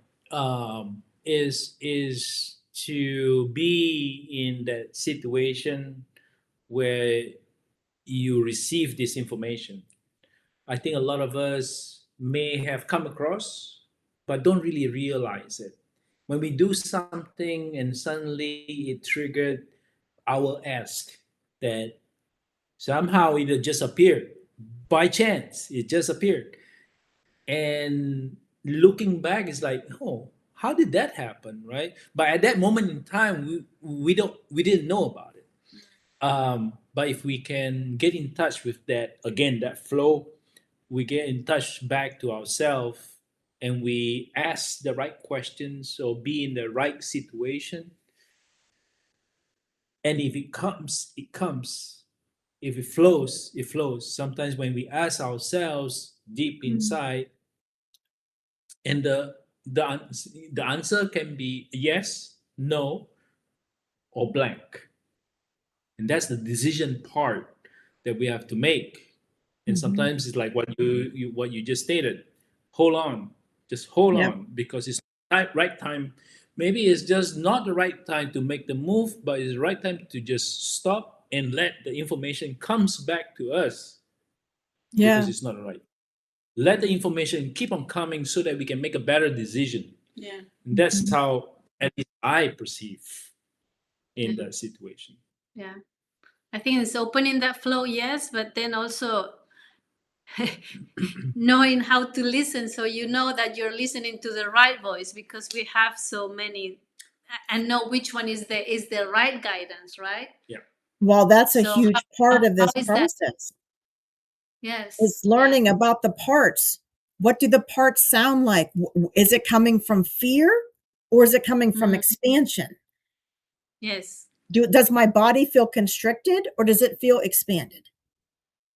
is to be in that situation where you receive this information. I think a lot of us may have come across, but don't really realize it. When we do something and suddenly it triggered our ask, that somehow it just appeared by chance. It just appeared, and looking back, it's like, oh, how did that happen, right? But at that moment in time, we didn't know about it. But if we can get in touch with that again, that flow, we get in touch back to ourselves, and we ask the right questions or be in the right situation. And if it comes, it comes. If it flows, it flows. Sometimes when we ask ourselves deep inside, and the answer can be yes, no, or blank, and that's the decision part that we have to make. And
Mhm.
sometimes it's like what you just stated. Hold on, just hold
Yep.
on, because it's right time. Maybe it's just not the right time to make the move, but it's the right time to just stop and let the information comes back to us, because
Yeah.
it's not right. Let the information keep on coming so that we can make a better decision.
Yeah.
And that's
Mhm.
how at least I perceive in
Yeah.
that situation.
Yeah. I think it's opening that flow, yes, but then also knowing how to listen so you know that you're listening to the right voice, because we have so many, and know which one is the right guidance, right?
Yeah.
Well, that's a
So
huge part of
how
this
is that?
process. It's
Yes. Yeah.
learning about the parts. What do the parts sound like? Is it coming from fear or is it coming from
Mhm.
expansion?
Yes.
Does my body feel constricted or does it feel expanded?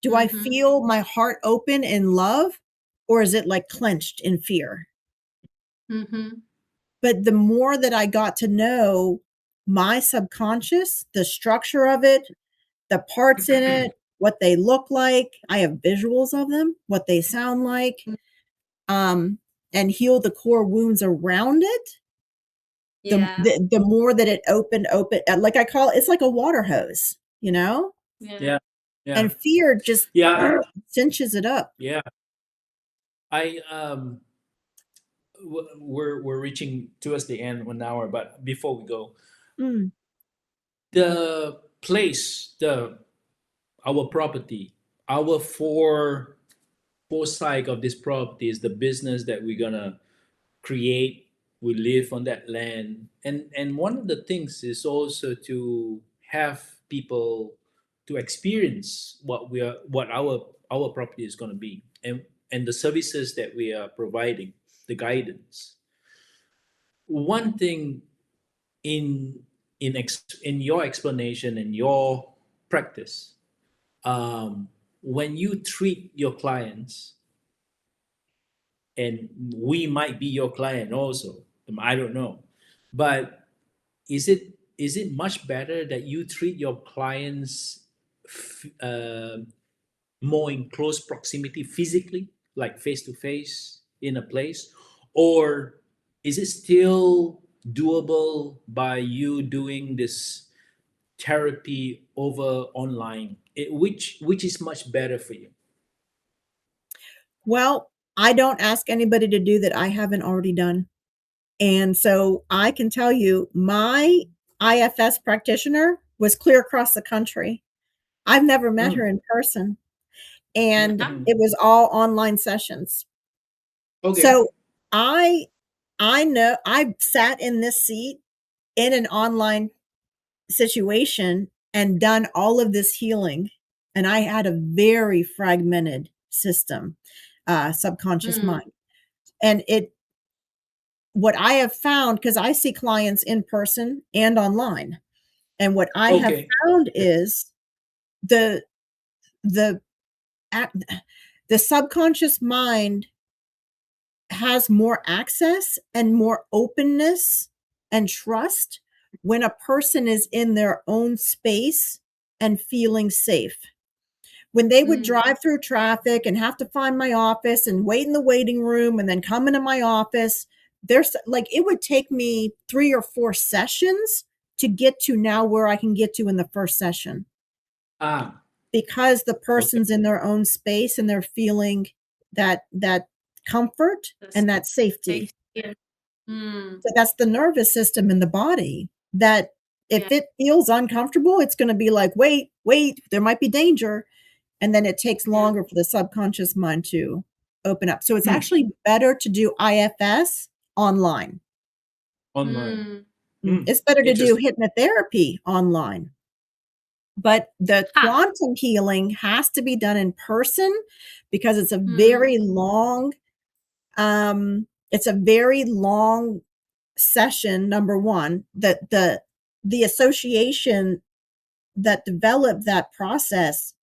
Do I
Mm-hmm.
feel my heart open in love or is it like clenched in fear?
Mm-hmm.
But the more that I got to know my subconscious, the structure of it, the parts in it, what they look like, I have visuals of them, what they sound like, um, and heal the core wounds around it,
Yeah.
the more that it open, like I call it, it's like a water hose, you know?
Yeah.
Yeah. Yeah.
And fear just
Yeah.
cinches it up.
Yeah. I we're reaching towards the end 1 hour, but before we go,
Mm,
the place, the our property, our foresight of this property is the business that we're gonna create. We live on that land, and one of the things is also to have people to experience what our property is going to be, and the services that we are providing, the guidance. One thing in in your explanation and your practice, when you treat your clients, and we might be your client also, I don't know, but is it much better that you treat your clients more in close proximity physically, like face to face in a place, or is it still doable by you doing this therapy over online? Which is much better for you?
well, I don't ask anybody to do that I haven't already done. And so I can tell you, my IFS practitioner was clear across the country. I've never met her in person, and it was all online sessions.
Okay.
So I know I sat in this seat in an online situation and done all of this healing, and I had a very fragmented system, subconscious mind. And what I have found, because I see clients in person and online, and what I have
Okay.
found is the the the subconscious mind has more access and more openness and trust when a person is in their own space and feeling safe. When they would drive through traffic and have to find my office and wait in the waiting room and then come into my office, there's like, it would take me 3 or 4 sessions to get to now where I can get to in the first session. Because the person's in their own space and they're feeling that comfort and that safety. So that's the nervous system in the body, that if it feels uncomfortable, it's going to be like, wait, there might be danger. And then it takes longer for the subconscious mind to open up. So it's actually better to do IFS online. It's better to do hypnotherapy online. But the quantum healing has to be done in person because it's a very long, session. Number one, that the association that developed that process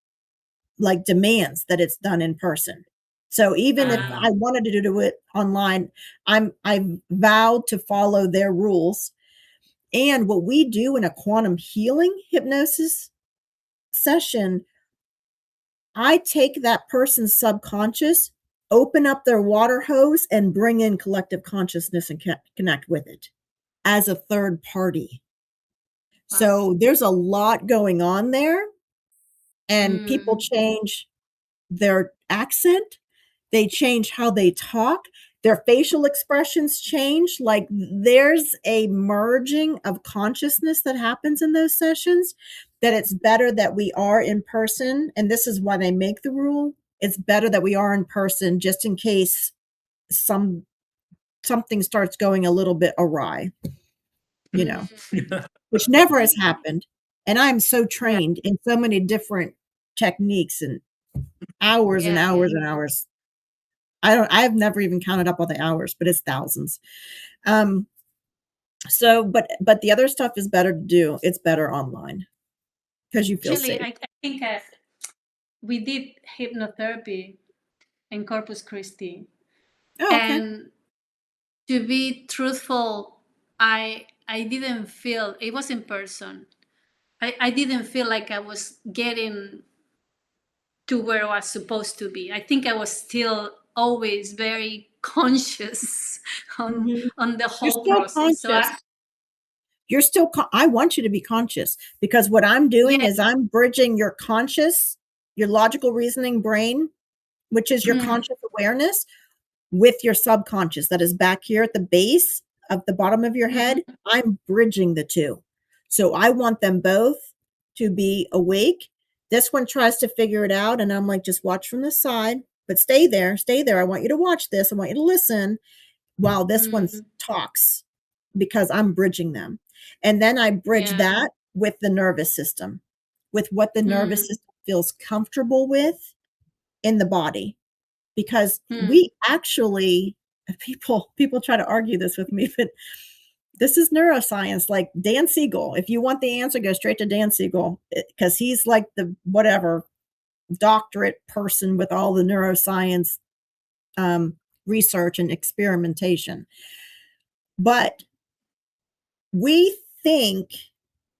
like demands that it's done in person. So even if I wanted to do it online, I vowed to follow their rules. And what we do in a quantum healing hypnosis session, I take that person's subconscious, open up their water hose, and bring in collective consciousness and connect with it as a third party. So there's a lot going on there, and people change their accent, they change how they talk, their facial expressions change. Like there's a merging of consciousness that happens in those sessions, that it's better that we are in person. And this is why they make the rule. It's better that we are in person just in case something starts going a little bit awry, which never has happened. And I'm so trained in so many different techniques and hours and hours and hours. I've never even counted up all the hours, but it's thousands. So, but the other stuff is better to do. It's better online because you feel safe.
I think we did hypnotherapy in Corpus Christi.
Oh, okay.
And to be truthful, I didn't feel, it was in person. I didn't feel like I was getting to where I was supposed to be. I think I was still always very conscious on the whole process.
You're still I want you to be conscious, because what I'm doing is I'm bridging your conscious, your logical reasoning brain, which is your conscious awareness, with your subconscious that is back here at the base of the bottom of your head. I'm bridging the two. So I want them both to be awake. This one tries to figure it out, and I'm like, just watch from the side, but stay there. I want you to watch this. I want you to listen while this one talks, because I'm bridging them. And then I bridge that with the nervous system, with what the nervous system feels comfortable with in the body. Because we actually, people try to argue this with me, but this is neuroscience. Like Dan Siegel, if you want the answer, go straight to Dan Siegel, because he's like the whatever doctorate person with all the neuroscience research and experimentation. But we think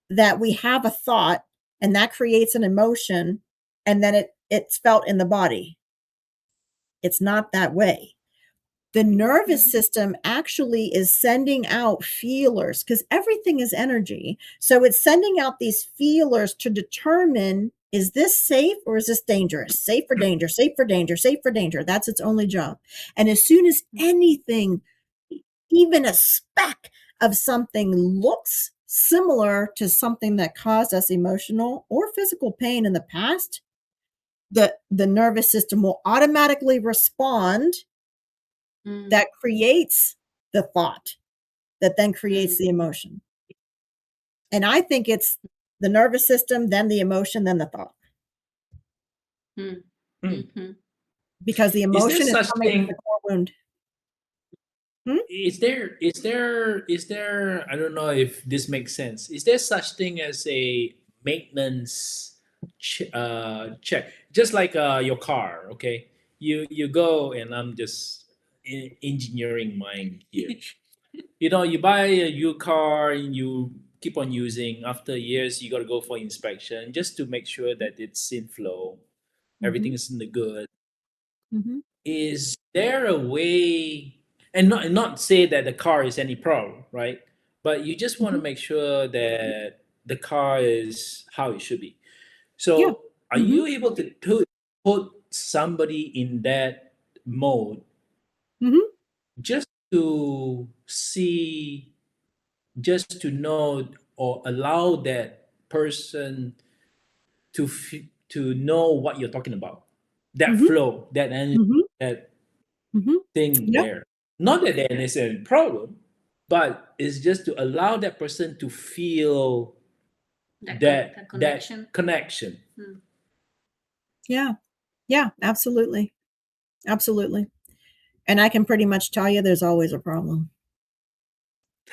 that we have a thought and that creates an emotion, and then it's felt in the body. It's not that way. The nervous system actually is sending out feelers, because everything is energy. So it's sending out these feelers to determine, is this safe or is this dangerous? Safe for danger, safe for danger, safe for danger. That's its only job. And as soon as anything even a speck of something looks similar to something that caused us emotional or physical pain in the past, the nervous system will automatically respond. That creates the thought that then creates the emotion. And I think it's the nervous system, then the emotion, then the thought.
Mm-hmm.
Because the
Is there
emotion is
such
coming from the
thing?
core wound.
Is there I don't know if this makes sense. Is there such thing as a maintenance check? Just like your car, okay? You go, and I'm just engineering mind here. You buy a new car and you keep on using. After years, you got to go for inspection just to make sure that it's in flow, everything
Mhm,
is in the good.
mhm,
Is there a way, and not say that the car is any problem, right? But you just want to
mhm.
make sure that the car is how it should be.
Yeah.
So are
Mhm,
you able to put somebody in that mode
mhm,
just to see, just to know, or allow that person to know what you're talking about, that
mhm,
flow, that energy,
mhm,
that
mhm.
thing
Yep.
there. Not that there is a problem, but it's just to allow that person to feel
The
that
connection.
connection.
Yeah. Yeah, absolutely. Absolutely. And I can pretty much tell you there's always a problem.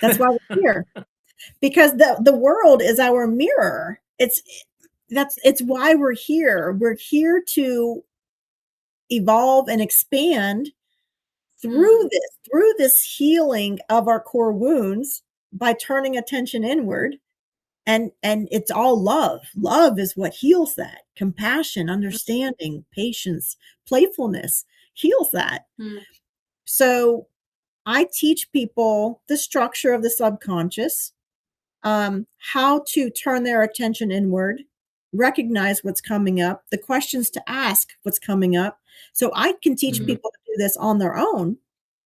That's why we're here. Because the world is our mirror. It's why we're here. We're here to evolve and expand through this healing of our core wounds by turning attention inward, and it's all love. Love is what heals that. Compassion, understanding, patience, playfulness heals that.
Mm.
So I teach people the structure of the subconscious, how to turn their attention inward, recognize what's coming up, the questions to ask what's coming up. So I can teach
Mhm.
people to do this on their own,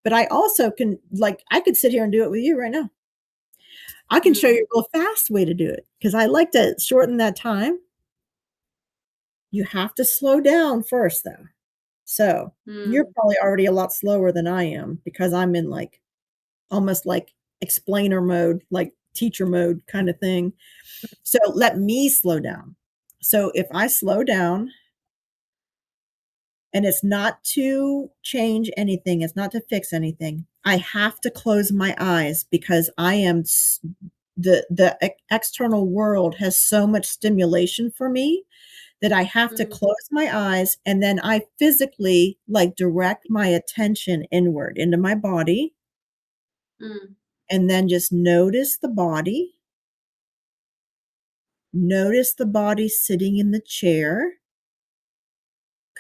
but I also can, like, I could sit here and do it with you right now. I can show you a real fast way to do it because I like to shorten that time. You have to slow down first, though. So you're
Mm.
probably already a lot slower than I am because I'm in like almost like explainer mode, like teacher mode kind of thing. So let me slow down. So if I slow down, and it's not to change anything, it's not to fix anything. I have to close my eyes because I am the external world has so much stimulation for me that I have to
Mm.
close my eyes, and then I physically like direct my attention inward into my body,
Mm.
and then just notice the body. Notice the body sitting in the chair,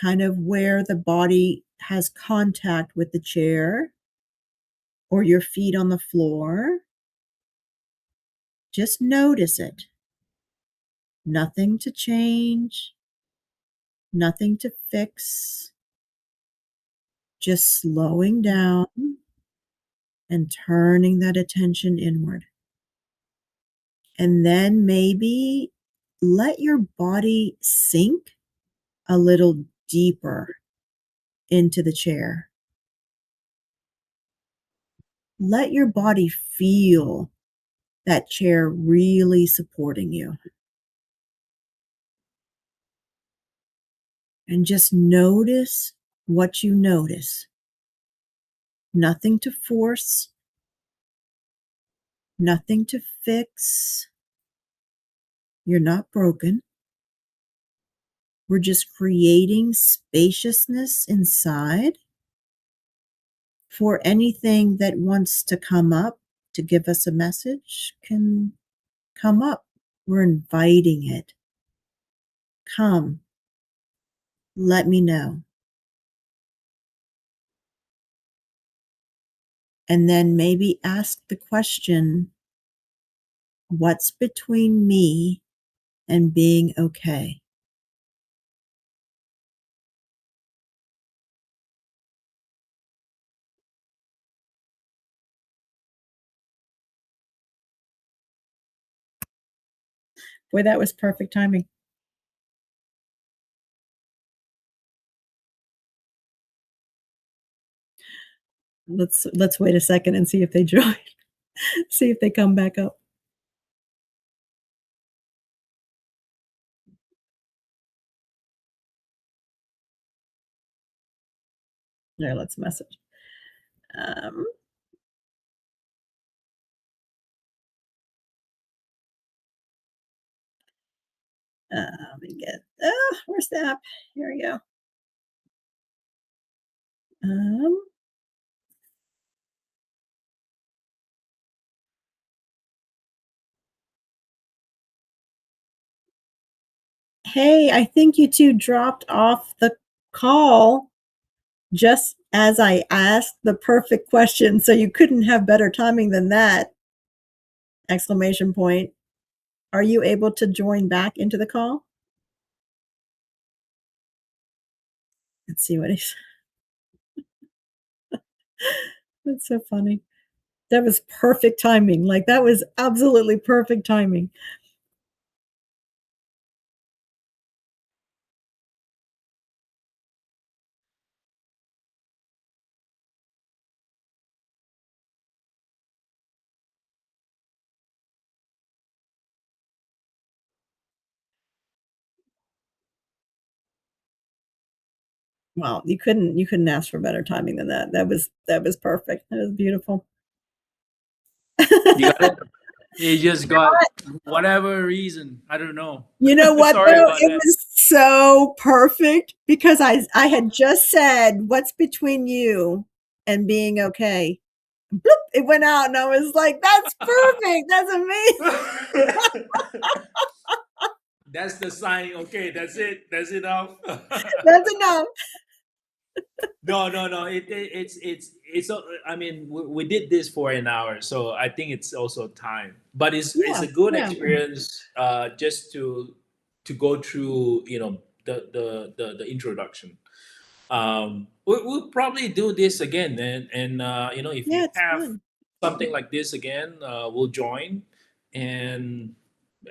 kind of where the body has contact with the chair or your feet on the floor. Just notice it. Nothing to change, nothing to fix, just slowing down and turning that attention inward. And then maybe let your body sink a little deeper into the chair. Let your body feel that chair really supporting you. And just notice what you notice. Nothing to force, nothing to fix. You're not broken. We're just creating spaciousness inside for anything that wants to come up to give us a message can come up. We're inviting it. Come, let me know. And then maybe ask the question, what's between me and being okay? Boy, that was perfect timing. Let's wait a second and see if they join. See if they come back up. There, let's message. Um, let me get, where's the app? Here we go. Um, hey, I think you two dropped off the call just as I asked the perfect question, so you couldn't have better timing than that! Exclamation point. Are you able to join back into the call? Let's see what he's. That's so funny. That was perfect timing. Like, that was absolutely perfect timing. Wow, you couldn't ask for better timing than that. That was perfect. That was beautiful.
You got it. It just got whatever reason. I don't know.
You know what,
Sorry
though?
about
It
that.
was so perfect because I had just said, "What's between you and being okay?" Bloop, it went out, and I was like, "That's perfect. That's amazing."
That's the sign. Okay, that's it. That's enough.
That's enough.
No. It's. I mean, we did this for an hour, so I think it's also time. But it's
Yeah,
a good
yeah.
experience. Just to go through, the introduction. We'll probably do this again, and if
Yeah,
you
it's
have
fun.
something like this again, we'll join and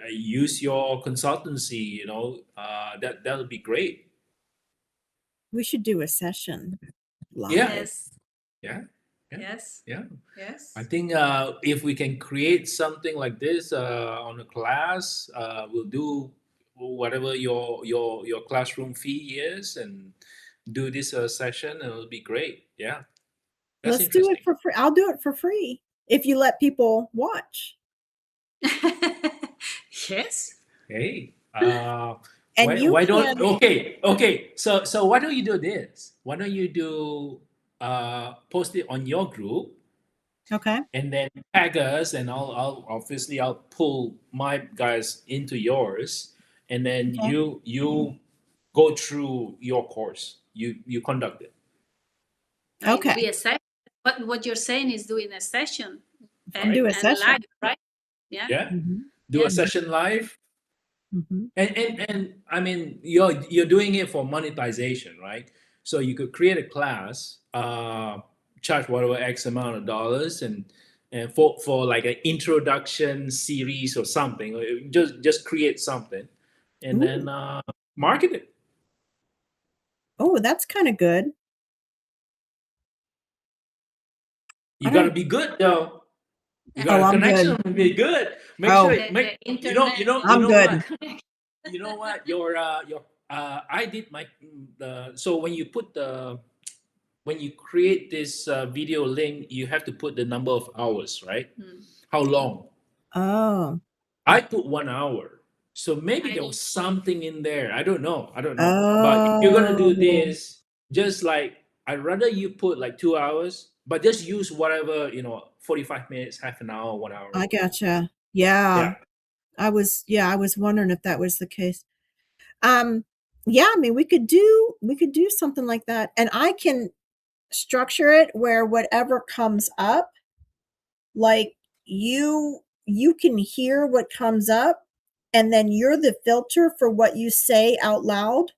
use your consultancy. That'll be great.
We should do a session
Yeah.
live.
Yes.
Yeah. Yeah.
Yes.
Yeah.
Yes.
I think if we can create something like this on a class, we'll do whatever your classroom fee is, and do this session, and it'll be great. Yeah, that's
Let's do it
interesting.
for free. I'll do it for free if you let people watch.
Yes.
Hey,
And you
why don't
can.
okay. So why don't you do this? Why don't you post it on your group,
Okay.
and then tag us, and I'll pull my guys into yours, and then
Okay.
you go through your course. You conduct it.
It will
Okay.
be a session. What you're saying is doing a session
And do a
and
session.
live, right? Yeah.
Yeah,
Mhm.
do a
Yes.
session live.
Mhm.
And I mean, you're doing it for monetization, right? So you could create a class, charge whatever X amount of dollars, and for like an introduction series or something, or just create something, and then
Ooh.
market it.
Oh, that's kinda good. I
You got to
don't.
be good though. You got
Oh,
a
I'm
connection
good.
and be good. Make sure
Oh,
make
The internet.
you
I'm
know
good.
what your I did my so when you create this video link, you have to put the number of hours, right?
Hmm.
How long?
Oh.
I put 1 hour. So maybe there
I
was something in there. I don't know. But if you're gonna do
Oh.
this, just like I'd rather you put like 2 hours, but just use whatever, 45 minutes, half an hour, 1 hour.
I gotcha. Yeah.
Yeah.
I was wondering if that was the case. Um, yeah, I mean, we could do something like that, and I can structure it where whatever comes up, like, you can hear what comes up, and then you're the filter for what you say out loud.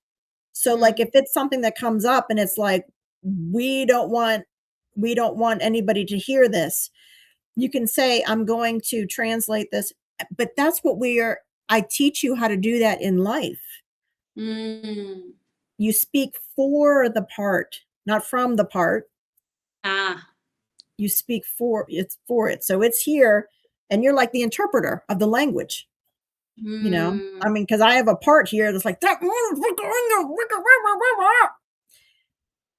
So, like, if it's something that comes up and it's like, "We don't want anybody to hear this," you can say, "I'm going to translate this," but that's what I teach you how to do that in life.
Mm.
You speak for the part, not from the part.
Ah.
You speak for it. So it's here, and you're like the interpreter of the language. You know, I mean, because I have a part here that's like that,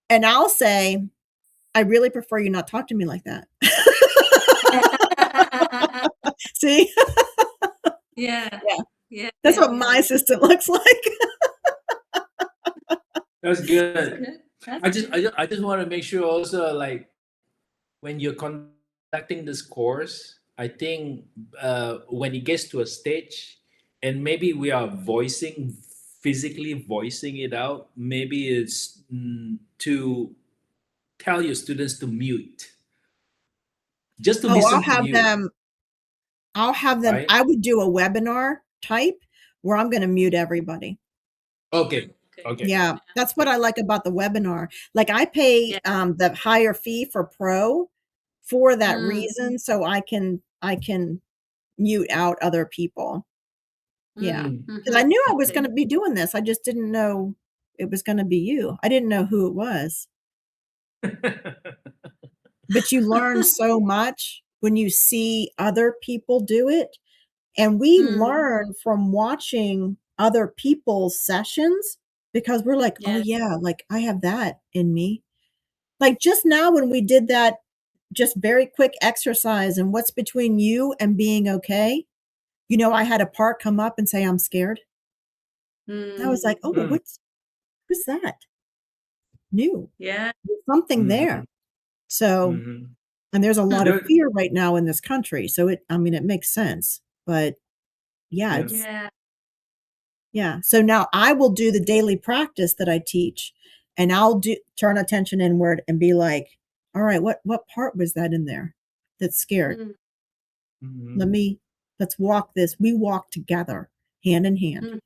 and I'll say, I really prefer you not talk to me like that. See?
Yeah.
Yeah.
Yeah.
That's
Yeah,
what
yeah.
my assistant looks like.
That's good.
Good.
I just want to make sure also, like, when you're conducting this course, I think when it gets to a stage and maybe we are physically voicing it out, maybe it's to tell your students to mute, just to
Oh,
listen to you,
I'll have them,
right?
I would do a webinar type where I'm going to mute everybody.
Okay.
Okay.
Okay.
Yeah, that's what I like about the webinar. Like I pay
Yeah.
the higher fee for pro for that
Mm.
reason, so I can mute out other people. Yeah,
Mm.
because I knew I was
Okay.
going to be doing this. I just didn't know it was going to be you. I didn't know who it was. But you learn so much when you see other people do it. And we learn from watching other people's sessions because we're like, oh, yeah, like I have that in me. Like just now when we did that just very quick exercise and what's between you and being okay, you know, I had a part come up and say, I'm scared. I was like, oh,
Mm.
who's that? New.
Yeah.
There's something there.
Mhm.
So,
Mhm.
and there's a lot of
Good.
fear right now in this country. So it makes sense. But yeah,
Yeah.
it's,
Yeah.
yeah. So now I will do the daily practice that I teach and I'll turn attention inward and be like, all right, what part was that in there that's scared?
Mm.
Mhm.
Let's walk this. We walk together hand in hand.
Mm.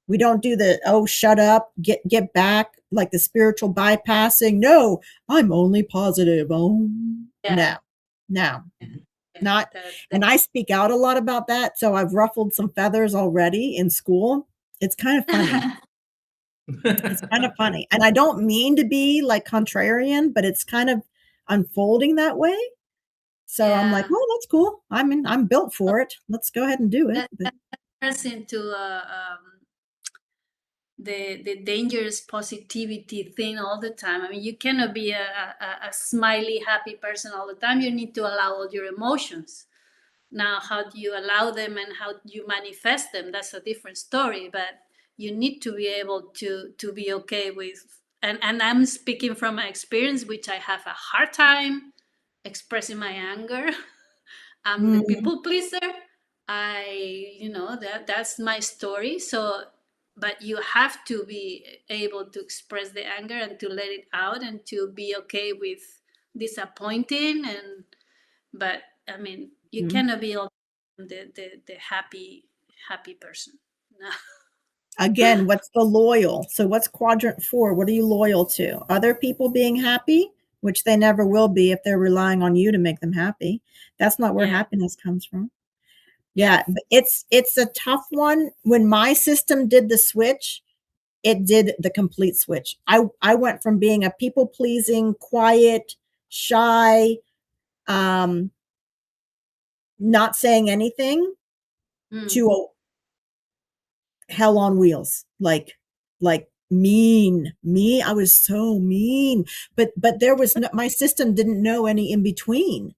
We don't do the, oh, shut up, get back, like the spiritual bypassing. No, I'm only positive. Oh,
Yeah.
no,
Yeah.
not.
That
And I speak out a lot about that. So I've ruffled some feathers already in school. It's kind of funny. It's kind of funny. And I don't mean to be like contrarian, but it's kind of unfolding that way. So I'm like,
Yeah.
oh, that's cool. I'm built for it. Let's go ahead and do it. But
That turns into the dangerous positivity thing all the time. I mean, you cannot be a smiley, happy person all the time. You need to allow all your emotions. Now, how do you allow them and how do you manifest them? That's a different story. But you need to be able to be okay with. And I'm speaking from my experience, which I have a hard time expressing my anger. I'm the people pleaser. That's my story. So, but you have to be able to express the anger and to let it out and to be okay with disappointing. But I mean, you cannot be all the happy person. No.
again, what's the loyal? So what's quadrant 4? What are you loyal to? Other people being happy, which they never will be if they're relying on you to make them happy. That's not where
Yeah.
happiness comes from. Yeah, but it's a tough one. When my system did the switch, it did the complete switch. I went from being a people pleasing, quiet, shy, not saying anything to a hell on wheels, like mean. I was so mean, but there was no, my system didn't know any in between.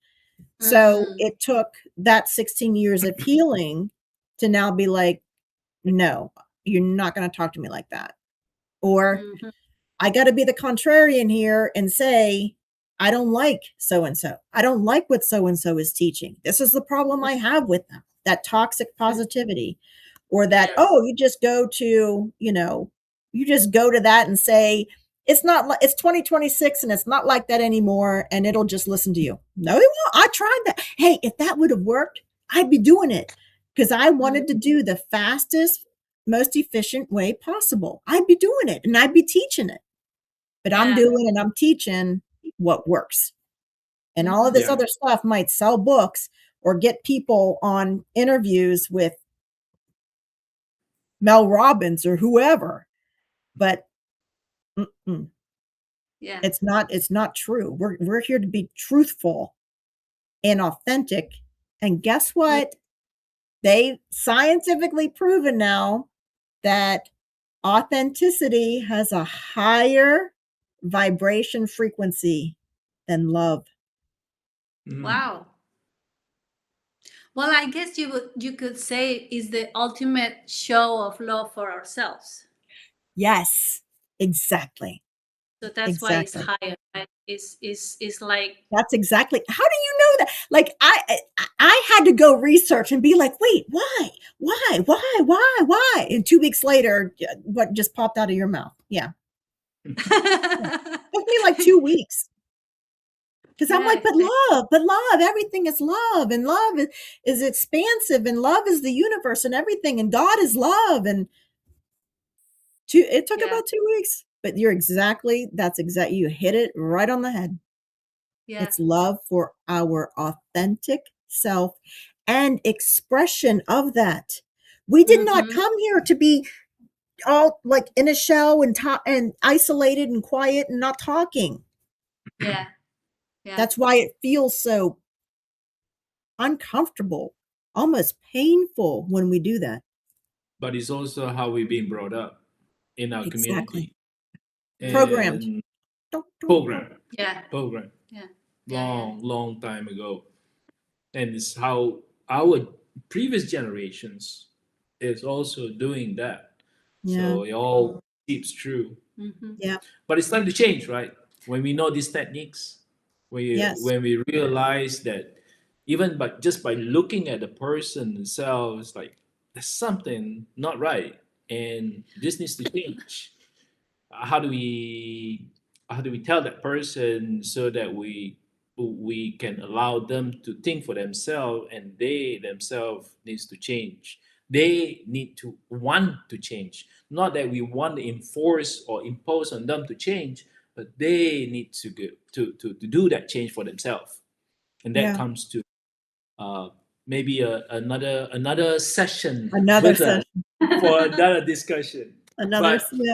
So it took that 16 years of healing to now be like, no, you're not going to talk to me like that. Or I got to be the contrarian here and say, I don't like so and so. I don't like what so and so is teaching. This is the problem I have with them, that toxic positivity, or that, oh, you just go to, you just go to that and say, it's not like it's 2026 and it's not like that anymore. And it'll just listen to you. No, they won't. I tried that. Hey, if that would have worked, I'd be doing it because I wanted to do the fastest, most efficient way possible. I'd be doing it and I'd be teaching it. But I'm doing and I'm teaching what works. And all of this other stuff might sell books or get people on interviews with Mel Robbins or whoever, but
Yeah.
it's not true. We're here to be truthful and authentic. And guess what? They scientifically proven now that authenticity has a higher vibration frequency than love.
Wow. Well, I guess you could say is the ultimate show of love for ourselves.
Yes, exactly.
So that's why it's
Exactly.
higher. Right? It's like
That's exactly. How do you know that? Like I had to go research and be like, wait, why? And 2 weeks later, what just popped out of your mouth? Yeah, took me like 2 weeks because I'm like, but love, everything is love, and love is expansive, and love is the universe and everything, and God is love, and it took about 2 weeks. But that's exactly, you hit it right on the head.
Yeah.
It's love for our authentic self and expression of that. We did not come here to be all like in a shell and isolated and quiet and not talking.
Yeah. Yeah.
That's why it feels so uncomfortable, almost painful when we do that.
But it's also how we've been brought up in our
Exactly.
community.
Programmed.
And
Yeah.
program.
Yeah.
Long time ago. And it's how our previous generations is also doing that.
Yeah.
So it all keeps true.
Yeah.
But it's time to change, right? When we know these techniques,
Yes.
when we realize that even just by looking at the person themselves, like there's something not right, and this needs to change. How do we tell that person so that we can allow them to think for themselves, and they themselves needs to change. They need to want to change, not that we want to enforce or impose on them to change, but they need to go to do that change for themselves. And that
Yeah.
comes to maybe another session
Another
with us
session.
for another discussion.
Another
But